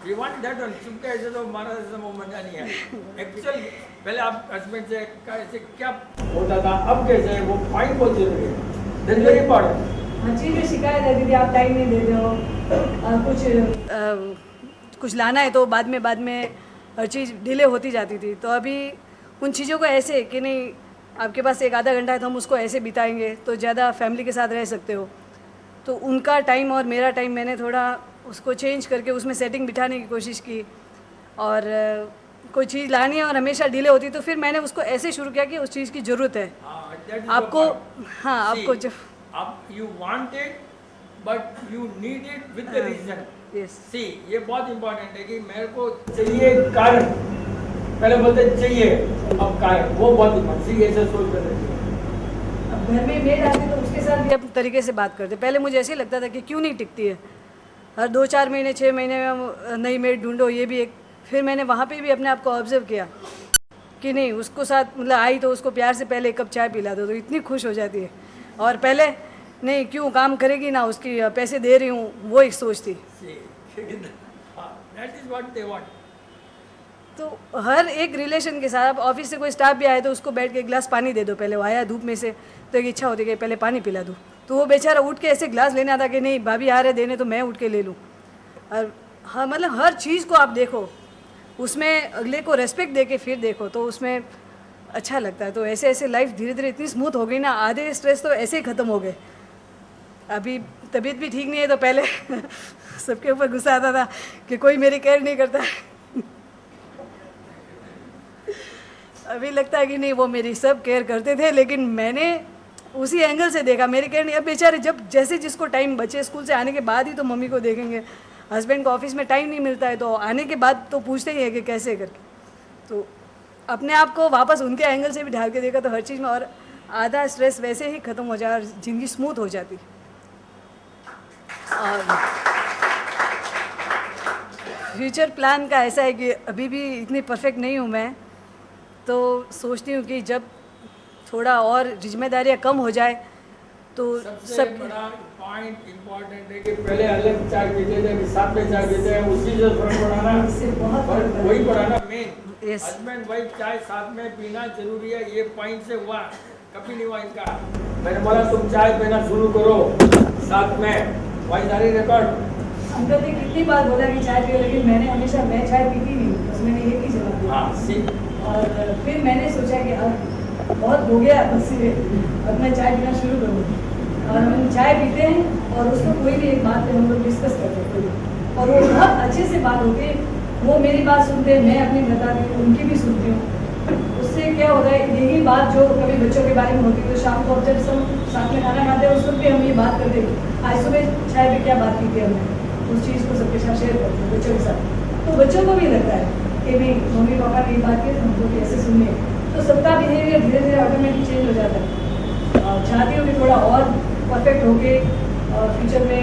We want that one. चुपके ऐसे तो महाराज ऐसा वो मजा नहीं है. एक्चुअल पहले आप हस्बैंड से कैसे क्या होता था, अब कैसे है, वो पॉइंट बहुत जरूरी है. That very important. हर चीज़ में शिकायत है दीदी आप टाइम नहीं देते हो, कुछ लाना है तो बाद में हर चीज़ डिले होती जाती थी. तो अभी उन चीज़ों को ऐसे कि नहीं, आपके पास एक आधा घंटा है तो हम उसको ऐसे बिताएंगे तो ज़्यादा फैमिली के साथ रह सकते हो. तो उनका टाइम और मेरा टाइम मैंने थोड़ा उसको चेंज करके उसमें सेटिंग बिठाने की कोशिश की. और कोई चीज़ लानी है और हमेशा डिले होती तो फिर मैंने उसको ऐसे शुरू किया कि उस चीज़ की ज़रूरत है आपको. हाँ, आपको जो आप you want it but you need it with the reason. See ये बहुत इंपॉर्टेंट है कि मेरे को चाहिए कारण, पहले बोलते चाहिए अब कारण, वो बहुत इंपॉर्टेंट. सी ऐसे सोच कर रही है. अब घर में मेड आती तो उसके साथ भी अपने तरीके से बात करते. पहले मुझे ऐसे ही लगता था कि क्यों नहीं टिकती है, हर 2-4 महीने 6 महीने में नई मेड ढूंढो, ये भी एक. फिर मैंने वहाँ पे भी अपने आप को ऑब्जर्व किया कि नहीं, उसको साथ मतलब आई तो उसको प्यार से पहले 1 कप चाय पिला दो तो इतनी खुश हो जाती है. और पहले नहीं क्यों काम करेगी ना, उसकी पैसे दे रही हूँ, वो एक सोच थी. That is what they want. तो हर एक रिलेशन के साथ, ऑफिस से कोई स्टाफ भी आए तो उसको बैठ के 1 गिलास पानी दे दो. पहले वो आया धूप में से तो एक इच्छा होती है कि पहले पानी पिला दूँ, तो वो बेचारा उठ के ऐसे गिलास लेने आता कि नहीं भाभी आ रहे देने तो मैं उठ के ले लूँ. और हाँ मतलब हर चीज़ को आप देखो, उसमें अगले को रेस्पेक्ट दे के फिर देखो तो उसमें अच्छा लगता है. तो ऐसे ऐसे लाइफ धीरे धीरे इतनी स्मूथ हो गई ना, आधे स्ट्रेस तो ऐसे ही ख़त्म हो गए. अभी तबीयत भी ठीक नहीं है तो पहले सबके ऊपर गुस्सा आता था कि कोई मेरी केयर नहीं करता. अभी लगता है कि नहीं, वो मेरी सब केयर करते थे, लेकिन मैंने उसी एंगल से देखा, मेरी केयर नहीं. अब बेचारे जब जैसे जिसको टाइम बचे स्कूल से आने के बाद ही तो मम्मी को देखेंगे. हस्बैंड को ऑफिस में टाइम नहीं मिलता है तो आने के बाद तो पूछते ही है कि कैसे करके. तो अपने आप को वापस उनके एंगल से भी ढाल के देखा तो हर चीज़ में, और आधा स्ट्रेस वैसे ही ख़त्म हो जाए और ज़िंदगी स्मूथ हो जाती. और फ्यूचर प्लान का ऐसा है कि अभी भी इतनी परफेक्ट नहीं हूँ मैं, तो सोचती हूँ कि जब थोड़ा और जिम्मेदारियाँ कम हो जाए तो सब बड़ा पॉइंट इम्पोर्टेंट है कि पहले अलग चाय पीते थे, साथ में चाय पीते हैं, उसी से फर्क पड़ा ना. इससे बहुत फर्क पड़ा. वही पड़ा ना मेन. हस्बैंड वाइफ चाय साथ में पीना जरूरी है. ये पॉइंट से हुआ, कभी नहीं हुआ इनका. मैंने बोला तुम चाय पीना शुरू करो साथ में. वॉइस आ रही रिकॉर्ड. अंकल ने कितनी बार बोला कि चाय पियो, लेकिन मैंने हमेशा मैं चाय पीती नहीं, बस मैंने एक ही जवाब दिया. हाँ सी. और फिर मैंने सोचा कि अब बहुत हो गया, बस अब मैं चाय पीना शुरू करूँ. और हम चाय पीते हैं और उसको कोई भी एक बात पे हम लोग डिस्कस करते हैं और वो बहुत अच्छे से बात होती है. वो मेरी बात सुनते हैं, मैं अपनी बताती हूँ, उनकी भी सुनती हूँ। उससे क्या होता है, यही बात जो कभी बच्चों के बारे में होती है तो शाम को जब सब साथ में खाना खाते हैं उस वक्त भी हम ये बात करते हैं, आज सुबह चाय पे क्या बात की थी हमने, उस चीज़ को सबके साथ शेयर करते हैं बच्चों के साथ। तो बच्चों को भी लगता है कि भाई मम्मी पापा ने ये बात की तो हमको कैसे सुननी है। तो सबका बिहेवियर धीरे धीरे ऑटोमेटिक चेंज हो जाता है। चाहती हूँ कि थोड़ा और परफेक्ट होके फ्यूचर में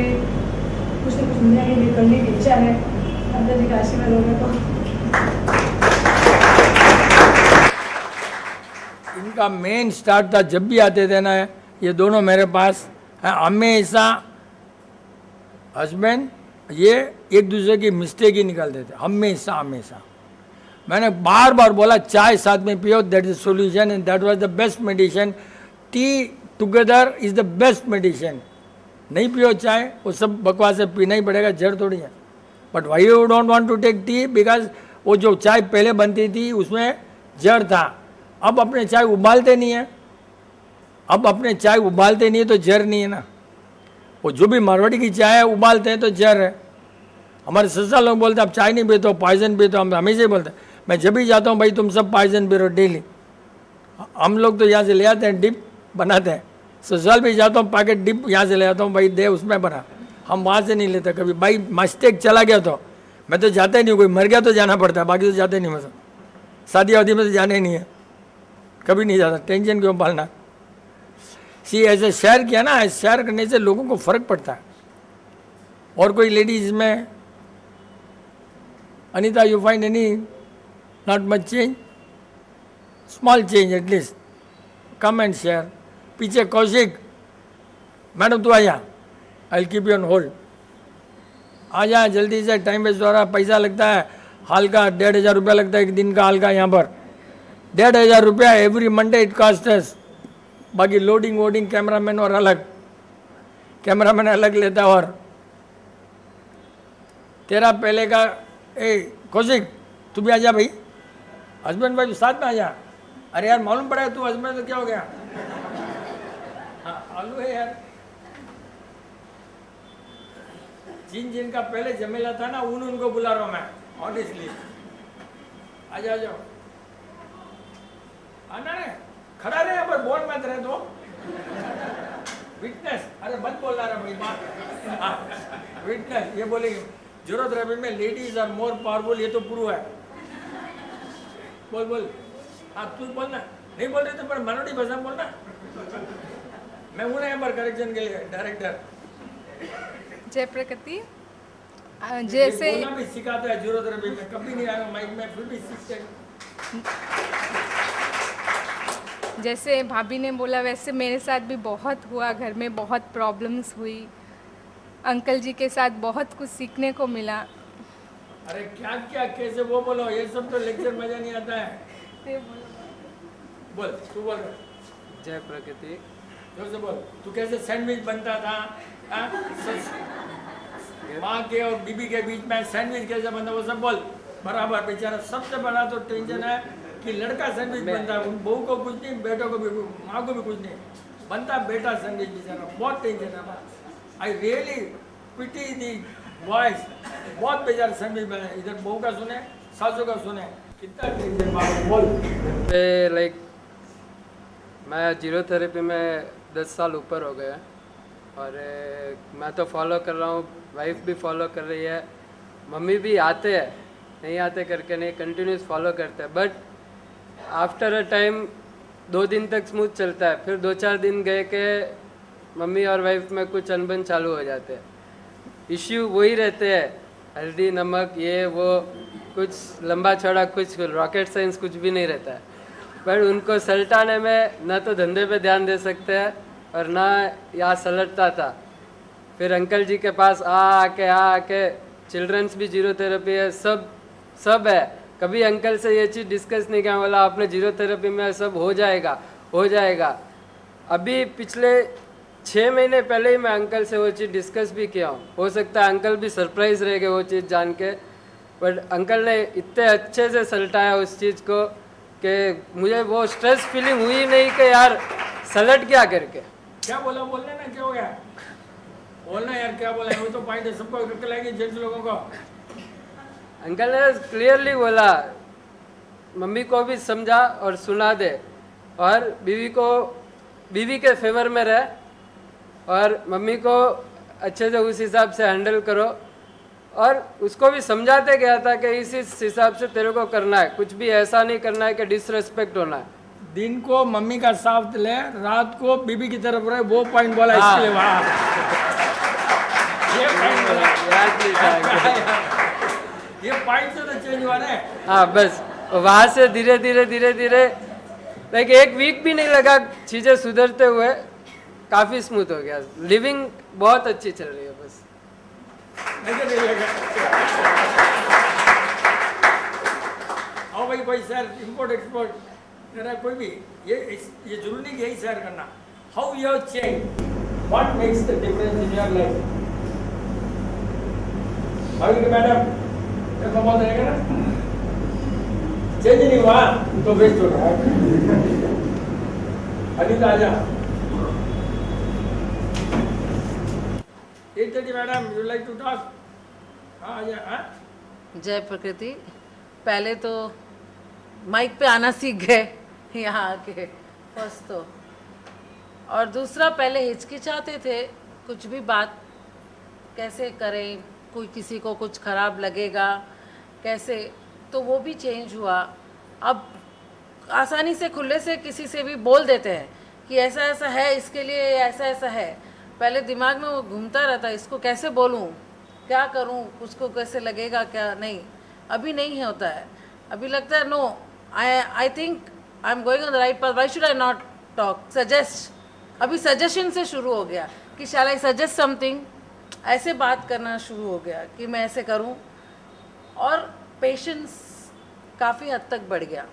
कुछ न कुछ दुनिया के लिए करने की इच्छा है। अंदर जी का आशीर्वाद होगा तो इनका मेन स्टार्ट था, जब भी आते थे ना ये दोनों मेरे पास हमेशा हस्बैंड ये एक दूसरे की मिस्टेक ही निकालते थे, हमेशा हमेशा। मैंने बार बार बोला चाय साथ में पियो, that is solution and that was the best medicine. T together is the best medicine. नहीं पियो चाय, वो सब बकवास है, पीना ही पड़ेगा, जड़ थोड़ी है। But why you don't want to take tea, because वो जो चाय पहले बनती थी उसमें जड़ था। अब अपने चाय उबालते नहीं है, अब अपने चाय उबालते नहीं है तो जड़ नहीं है ना। वो जो भी मारवाड़ी की चाय है उबालते हैं तो जड़ है। हमारे ससुराल लोग बोलते हैं अब चाय नहीं पीते हो, पॉइजन पीते हो। हम हमेशा ही बोलते हैं, मैं जब भी जाता हूँ भाई तुम सब पॉइजन पी रहे हो डेली। हम लोग तो यहाँ से ले आते हैं, डिप बनाते हैं। ससुराल भी जाता हूँ, पैकेट डिप यहाँ से ले आता हूँ, भाई दे उसमें बना। हम वहाँ से नहीं लेते कभी। भाई मिस्टेक चला गया तो मैं तो जाता ही नहीं, कोई मर गया तो जाना पड़ता है, बाकी तो जाते नहीं। मतलब शादी वादी में तो जाना ही नहीं है, कभी नहीं जाता। टेंशन क्यों पालना। सी ऐसे शेयर किया ना, शेयर करने से लोगों को फर्क पड़ता है। और कोई लेडीज में Anita, you find any not much change, small change at least, come and share. पीछे कौशिक, मैडम तू आ जा, I will keep you on hold. आ जा जल्दी से, टाइम वेस्ट हो रहा है, पैसा लगता है हाल का 1500 रुपया लगता है एक दिन का हाल का यहाँ पर। 1500 रुपया every Monday it cost us. बाकी लोडिंग वोडिंग कैमरामैन और अलग, कैमरामैन अलग लेता है। और तेरा पहले का कौशिक तू भी आ जा भाई, हस्बैंड वाइफ साथ में आ जा। अरे यार मालूम पड़ा है तू हस्बैंड तो क्या हो गया। हाँ आलू है यार। जिन जिन का पहले जमेला था ना उनको बुला रहा हूँ मैं ऑनेस्टली। आ जाओ आना रे, खड़ा रहे यहाँ पर, बोल मत रहे तो विटनेस। अरे मत बोल रहा भाई बात। विटनेस ये बोलेगी जरूरत रहे में लेडीज आर मोर पावरफुल, ये तो प्रूव है। बोल बोल, हाँ तू बोलना। नहीं बोल रहे तो पर मराठी भाषा बोलना। मैं हूँ ना यहाँ पर करेक्शन के लिए डायरेक्टर। जय प्रकृति। जैसे बोलना भी सिखाता है, जरूरत रहे मैं कभी नहीं आया माइक में, फिर भी सीखते। जैसे भाभी ने बोला वैसे मेरे साथ भी बहुत हुआ, घर में बहुत प्रॉब्लम्स हुई। अंकल जी के साथ बहुत कुछ सीखने को मिला। अरे क्या क्या कैसे वो बोलो, ये सब तो लेक्चर मजा नहीं आता है। बोल तू बोल। जय प्रकृति। जोर से बोल। तू कैसे सैंडविच बनता था, माँ के और बीबी के बीच में सैंडविच कैसे बनता, वो सब बोल बराबर। बेचारा सबसे बड़ा तो टेंशन है कि लड़का सैंडविच बनता है, उन बहू को कुछ नहीं, बेटों को भी, माँ को भी कुछ नहीं बनता, बेटा सैंडविच बेचारा बहुत टेंशन है। I really pity the boys, बहुत बेचारा सैंडविच बना। इधर बहू का सुने, सासू का सुने, कितना टेंशन बाबू बोल। लाइक मैं जीरो थेरेपी में 10 साल ऊपर हो गया और मैं तो फॉलो कर रहा हूँ, वाइफ भी फॉलो कर रही है, मम्मी भी आते हैं, नहीं आते करके नहीं, कंटिन्यूस फॉलो करते हैं। बट आफ्टर अ टाइम 2 दिन तक स्मूथ चलता है, फिर 2-4 दिन गए के मम्मी और वाइफ में कुछ अनबन चालू हो जाते हैं। इश्यू वही रहते हैं, हल्दी नमक ये वो, कुछ लंबा चौड़ा, कुछ रॉकेट साइंस कुछ भी नहीं रहता है। पर उनको सलटाने में ना तो धंधे पे ध्यान दे सकते हैं और ना यहाँ सलटता था। फिर अंकल जी के पास आके चिल्ड्रंस भी जीरो थेरेपी है, सब है। कभी अंकल से ये चीज़ डिस्कस नहीं किया, बोला आपने जीरो थेरेपी में सब हो जाएगा। अभी पिछले 6 महीने पहले ही मैं अंकल से वो चीज़ डिस्कस भी किया हूँ। हो सकता है अंकल भी सरप्राइज रह गए वो चीज़ जान के, बट अंकल ने इतने अच्छे से सलटाया उस चीज़ को कि मुझे वो स्ट्रेस फीलिंग हुई नहीं कि यार सलट क्या करके। क्या बोला, बोलने ना क्या हो गया, बोलना यार क्या बोला, वो तो पॉइंट है, सबको अकल आएगी जेंट्स लोगों को। अंकल ने क्लियरली बोला मम्मी को भी समझा और सुना दे, और बीवी के फेवर में रहे, और मम्मी को अच्छे से उस हिसाब से हैंडल करो। और उसको भी समझाते गया था कि इस हिसाब से तेरे को करना है, कुछ भी ऐसा नहीं करना है कि डिसरेस्पेक्ट होना है। दिन को मम्मी का साथ ले, रात को बीबी की तरफ रहे, वो पॉइंट बोला इसके लिए। वाह, ये पॉइंट बोला, याद नहीं था अंकल। ये पॉइंट से तो चेंज हुआ ना। हाँ, बस वहाँ से धीरे धीरे लाइक एक वीक भी नहीं लगा चीज़ें सुधरते हुए, काफ़ी स्मूथ हो गया। लिविंग बहुत अच्छी चल रही है। बस नहीं लगा। आओ भाई, कोई सर इम्पोर्ट एक्सपोर्ट मेरा कोई भी ये जरूरी नहीं कि यही शेयर करना। How you have change, what makes the difference in your life? भाभी मैडम, जब बहुत रहेगा ना, चेंज नहीं हुआ तो वेस्ट हो गया। अनिता आजा। 8:30 madam, you like to talk? हाँ आजा। हाँ, जय प्रकृति। पहले तो माइक पे आना सीख गए यहाँ आके, फर्स्ट तो, और दूसरा पहले हिचकिचाते थे कुछ भी बात कैसे करें, कोई किसी को कुछ खराब लगेगा कैसे, तो वो भी चेंज हुआ। अब आसानी से खुले से किसी से भी बोल देते हैं कि ऐसा ऐसा है, इसके लिए ऐसा ऐसा है। पहले दिमाग में वो घूमता रहता, इसको कैसे बोलूँ, क्या करूँ, उसको कैसे लगेगा, क्या नहीं। अभी नहीं होता है, अभी लगता है no, I think I am going on the right path, why should I not talk, suggest. अभी सजेशन से शुरू हो गया कि शैल आई सजेस्ट समथिंग, ऐसे बात करना शुरू हो गया कि मैं ऐसे करूं। और पेशेंस काफ़ी हद तक बढ़ गया।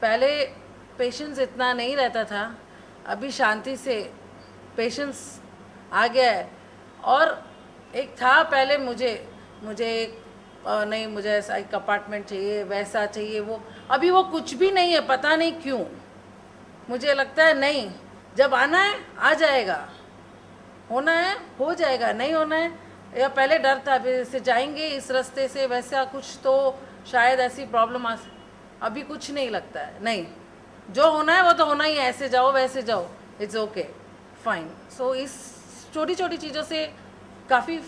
पहले पेशेंस इतना नहीं रहता था, अभी शांति से पेशेंस आ गया है। और एक था पहले मुझे एक नहीं, मुझे ऐसा एक अपार्टमेंट चाहिए, वैसा चाहिए, वो अभी वो कुछ भी नहीं है, पता नहीं क्यों। मुझे लगता है नहीं, जब आना है आ जाएगा, होना है हो जाएगा, नहीं होना है, या पहले डर था से जाएंगे इस रास्ते से, वैसा कुछ तो शायद ऐसी प्रॉब्लम आ, अभी कुछ नहीं लगता है, नहीं, जो होना है वो तो होना ही है, ऐसे जाओ वैसे जाओ, इट्स ओके फाइन। सो इस छोटी छोटी चीज़ों से काफ़ी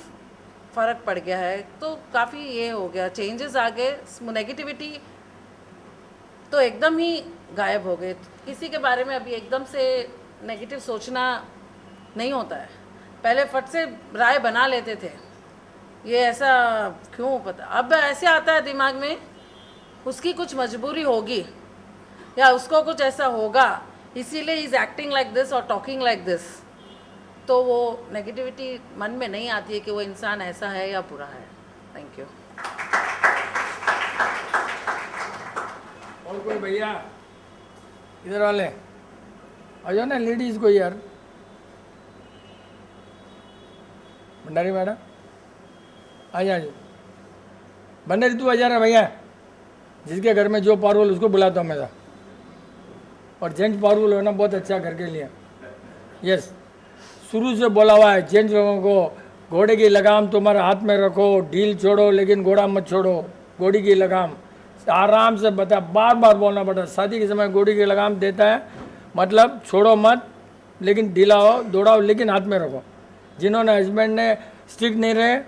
फ़र्क पड़ गया है, तो काफ़ी ये हो गया, चेंजेस आ गए। नेगेटिविटी तो एकदम ही गायब हो गए। किसी के बारे में अभी एकदम से नेगेटिव सोचना नहीं होता है। पहले फट से राय बना लेते थे, ये ऐसा क्यों, पता, अब ऐसे आता है दिमाग में उसकी कुछ मजबूरी होगी या उसको कुछ ऐसा होगा, इसीलिए इज़ एक्टिंग लाइक दिस और टॉकिंग लाइक दिस। तो वो नेगेटिविटी मन में नहीं आती है कि वो इंसान ऐसा है या बुरा है। Thank you. और कोई भैया इधर वाले आ जाओ ना, लेडीज को यार। भंडारी मैडम आ जा। भंडारी तू आ जा रहा भैया, जिसके घर में जो पावरफुल उसको बुलाता हूँ मैं। और जेंट्स पावरफुल होना बहुत अच्छा घर के लिए। यस, शुरू से बोला हुआ है जेंट्स लोगों को, घोड़े की लगाम तुम्हारे हाथ में रखो, ढील छोड़ो लेकिन घोड़ा मत छोड़ो, घोड़ी की लगाम आराम से बता, बार बार बोलना पड़ता। शादी के समय घोड़ी की लगाम देता है, मतलब छोड़ो मत लेकिन ढीलाओ दौड़ाओ लेकिन हाथ में रखो। जिन्होंने हस्बैंड ने स्ट्रिक्ट नहीं रहे,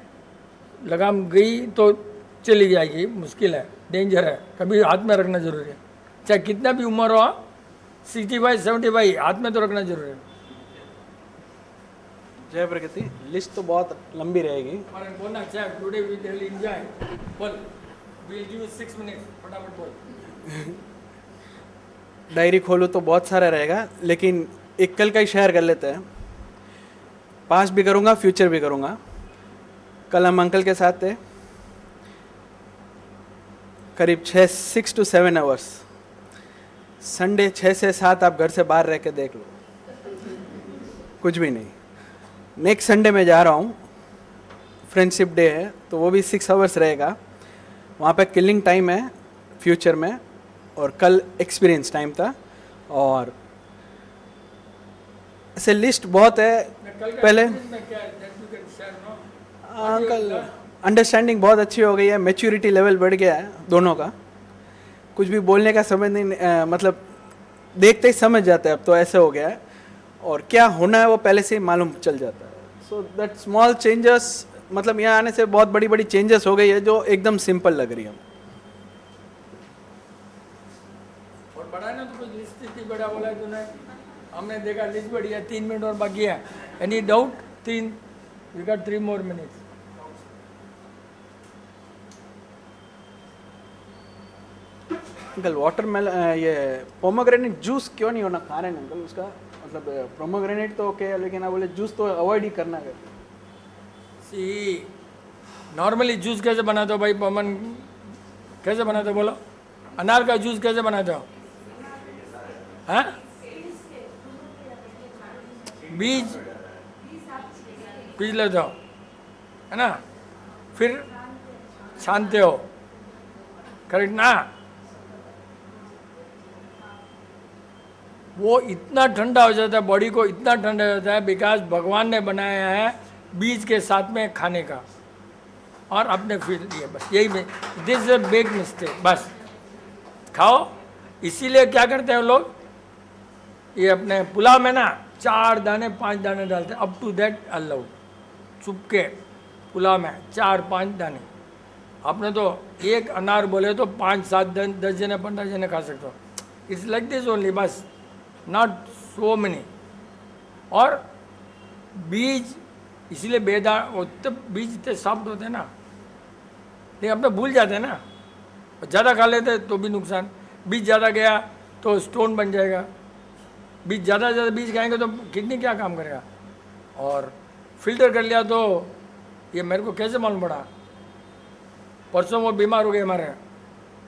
लगाम गई तो चली जाएगी, मुश्किल है, डेंजर है, कभी हाथ में रखना जरूरी है। चाहे कितना भी उम्र हो, 65 75 हाथ में तो रखना जरूरी है। जय प्रकृति। लिस्ट तो बहुत लंबी रहेगी। बोलना चाहे टुडे वी विल एंजॉय, बोल, we will give you 6 minutes, फटाफट बोल। डायरी खोलूँ तो बहुत सारा रहेगा, लेकिन एक कल का ही शेयर कर लेते हैं। पास्ट भी करूँगा, फ्यूचर भी करूँगा। कल हम अंकल के साथ थे, करीब 6 to 7 आवर्स। संडे 6 से 7 आप घर से बाहर रह के देख लो, कुछ भी नहीं। नेक्स्ट संडे में जा रहा हूँ, फ्रेंडशिप डे है, तो वो भी 6 आवर्स रहेगा। वहाँ पे किलिंग टाइम है फ्यूचर में, और कल एक्सपीरियंस टाइम था। और ऐसे लिस्ट बहुत है। पहले अंकल अंडरस्टैंडिंग बहुत अच्छी हो गई है, मैच्योरिटी लेवल बढ़ गया है दोनों का, कुछ भी बोलने का समझ नहीं, मतलब देखते ही समझ जाता है अब तो, ऐसे हो गया है। और क्या होना है वो पहले से ही मालूम चल जाता है। सो दैट स्मॉल चेंजेस, मतलब यहाँ आने से बहुत बड़ी बड़ी चेंजेस हो गई है जो एकदम सिंपल लग रही है। और बढ़ा ना तो कुछ लिस्ट इतनी बड़ा बोला है तूने, हमने देखा लिस्ट बड़ी है, 3 मिनट और बाकी है। Any doubt? 3, we got 3 more minutes. Uncle watermelon, ये पोमोग्रेनेट जूस क्यों नहीं होना खा रहे हैं अंकल उसका, मतलब पोमोग्रेनेट तो ओके है लेकिन आप बोले जूस तो अवॉइड ही करना है। सी नॉर्मली जूस कैसे बनाते हो भाई पमन, कैसे बनाते हो बोलो? अनार का जूस कैसे बनाते हो? हाँ, बीज पीस लेते हो है ना, फिर छानते हो, करेक्ट ना? वो इतना ठंडा हो जाता है, बॉडी को इतना ठंडा हो जाता है, बिकॉज भगवान ने बनाया है बीज के साथ में खाने का, और अपने फिर दिए, बस यही में this is a big mistake. बस खाओ, इसीलिए क्या करते हैं लोग, ये अपने पुलाव में ना 4 दाने 5 दाने डालते हैं, अप टू दैट अलाउड, चुपके पुलाव में 4-5 दाने। आपने तो एक अनार बोले तो 5-7-10 जने 15 जने खा सकते हो। इट्स लाइक दिस ओनली, बस नॉट सो मेनी। और बीज इसीलिए उतने बीज इतने सॉफ्ट होते हैं ना, लेकिन अपने भूल जाते हैं ना, ज़्यादा खा लेते तो भी नुकसान। बीज ज़्यादा गया तो स्टोन बन जाएगा, बीज ज़्यादा बीज खाएंगे तो किडनी क्या काम करेगा। और फिल्टर कर लिया तो ये मेरे को कैसे मालूम पड़ा, परसों वो बीमार हो गए हमारे,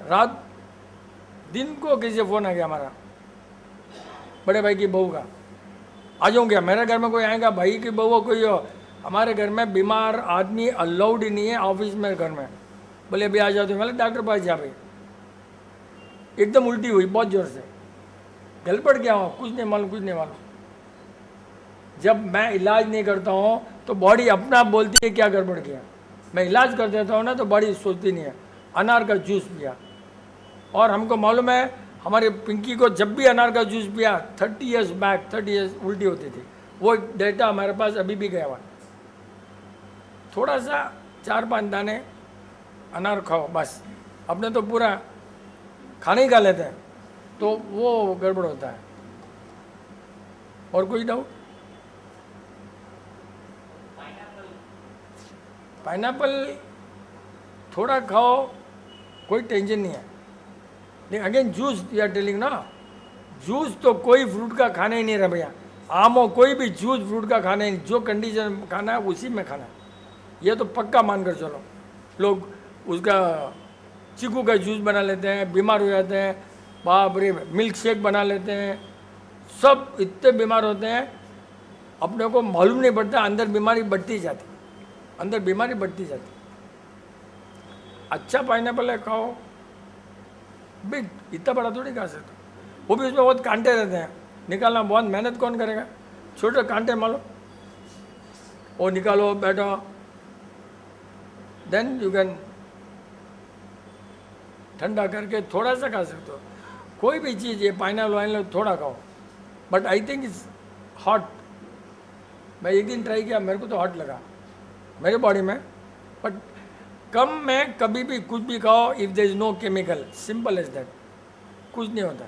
रात दिन को किसी फ़ोन आ गया हमारा बड़े भाई की बहू का, आ जाऊँ क्या, मेरे घर में कोई आएगा, भाई की बहू हो कोई हो, हमारे घर में बीमार आदमी अलाउड ही नहीं है ऑफिस में, घर में। बोले अभी आ जाओ, तो मैंने डॉक्टर पास जा भाई, एकदम उल्टी हुई बहुत ज़ोर से, गलपट गया हूँ, कुछ नहीं मालूम, कुछ नहीं मालूम। जब मैं इलाज नहीं करता हूँ तो बॉडी अपना आप बोलती है क्या गड़बड़ किया, मैं इलाज कर देता हूँ ना तो बॉडी सोचती नहीं है। अनार का जूस पिया, और हमको मालूम है हमारे पिंकी को जब भी अनार का जूस पिया 30 ईयर्स बैक 30 ईयर्स उल्टी होती थी, वो डेटा हमारे पास अभी भी गया हुआ। थोड़ा सा 4-5 दाने अनार खाओ बस, अपने तो पूरा खाना ही खा लेते हैं, तो वो गड़बड़ होता है। और कोई डाउट? पाइनएप्पल थोड़ा खाओ, कोई टेंशन नहीं है, लेकिन again juice you are telling ना, जूस तो कोई फ्रूट का खाना ही नहीं रहा भैया, आम हो कोई भी जूस फ्रूट का खाना ही नहीं, जो कंडीशन खाना है उसी में खाना है, ये तो पक्का मानकर चलो। लोग उसका चीकू का जूस बना लेते हैं, बीमार हो जाते हैं, बाप रे, मिल्क शेक बना लेते हैं, सब इतने बीमार होते हैं, अपने को मालूम नहीं पड़ता, अंदर बीमारी बढ़ती जाती, अंदर बीमारी बढ़ती जाती। अच्छा पाइनएप्पल है खाओ, बिग इतना बड़ा थोड़ी खा सकते, वो भी उसमें बहुत कांटे रहते हैं, निकालना बहुत मेहनत कौन करेगा, छोटे कांटे मालो, वो निकालो बैठो, देन यू कैन ठंडा करके थोड़ा सा खा सकते हो। कोई भी चीज़, ये पाइनएप्पल वाइनएप्पल थोड़ा खाओ, but I think it's hot. मैं एक दिन ट्राई किया, मेरे को तो हॉट लगा मेरे बॉडी में, बट कम में कभी भी कुछ भी खाओ, if there is no chemical, simple as that, कुछ नहीं होता।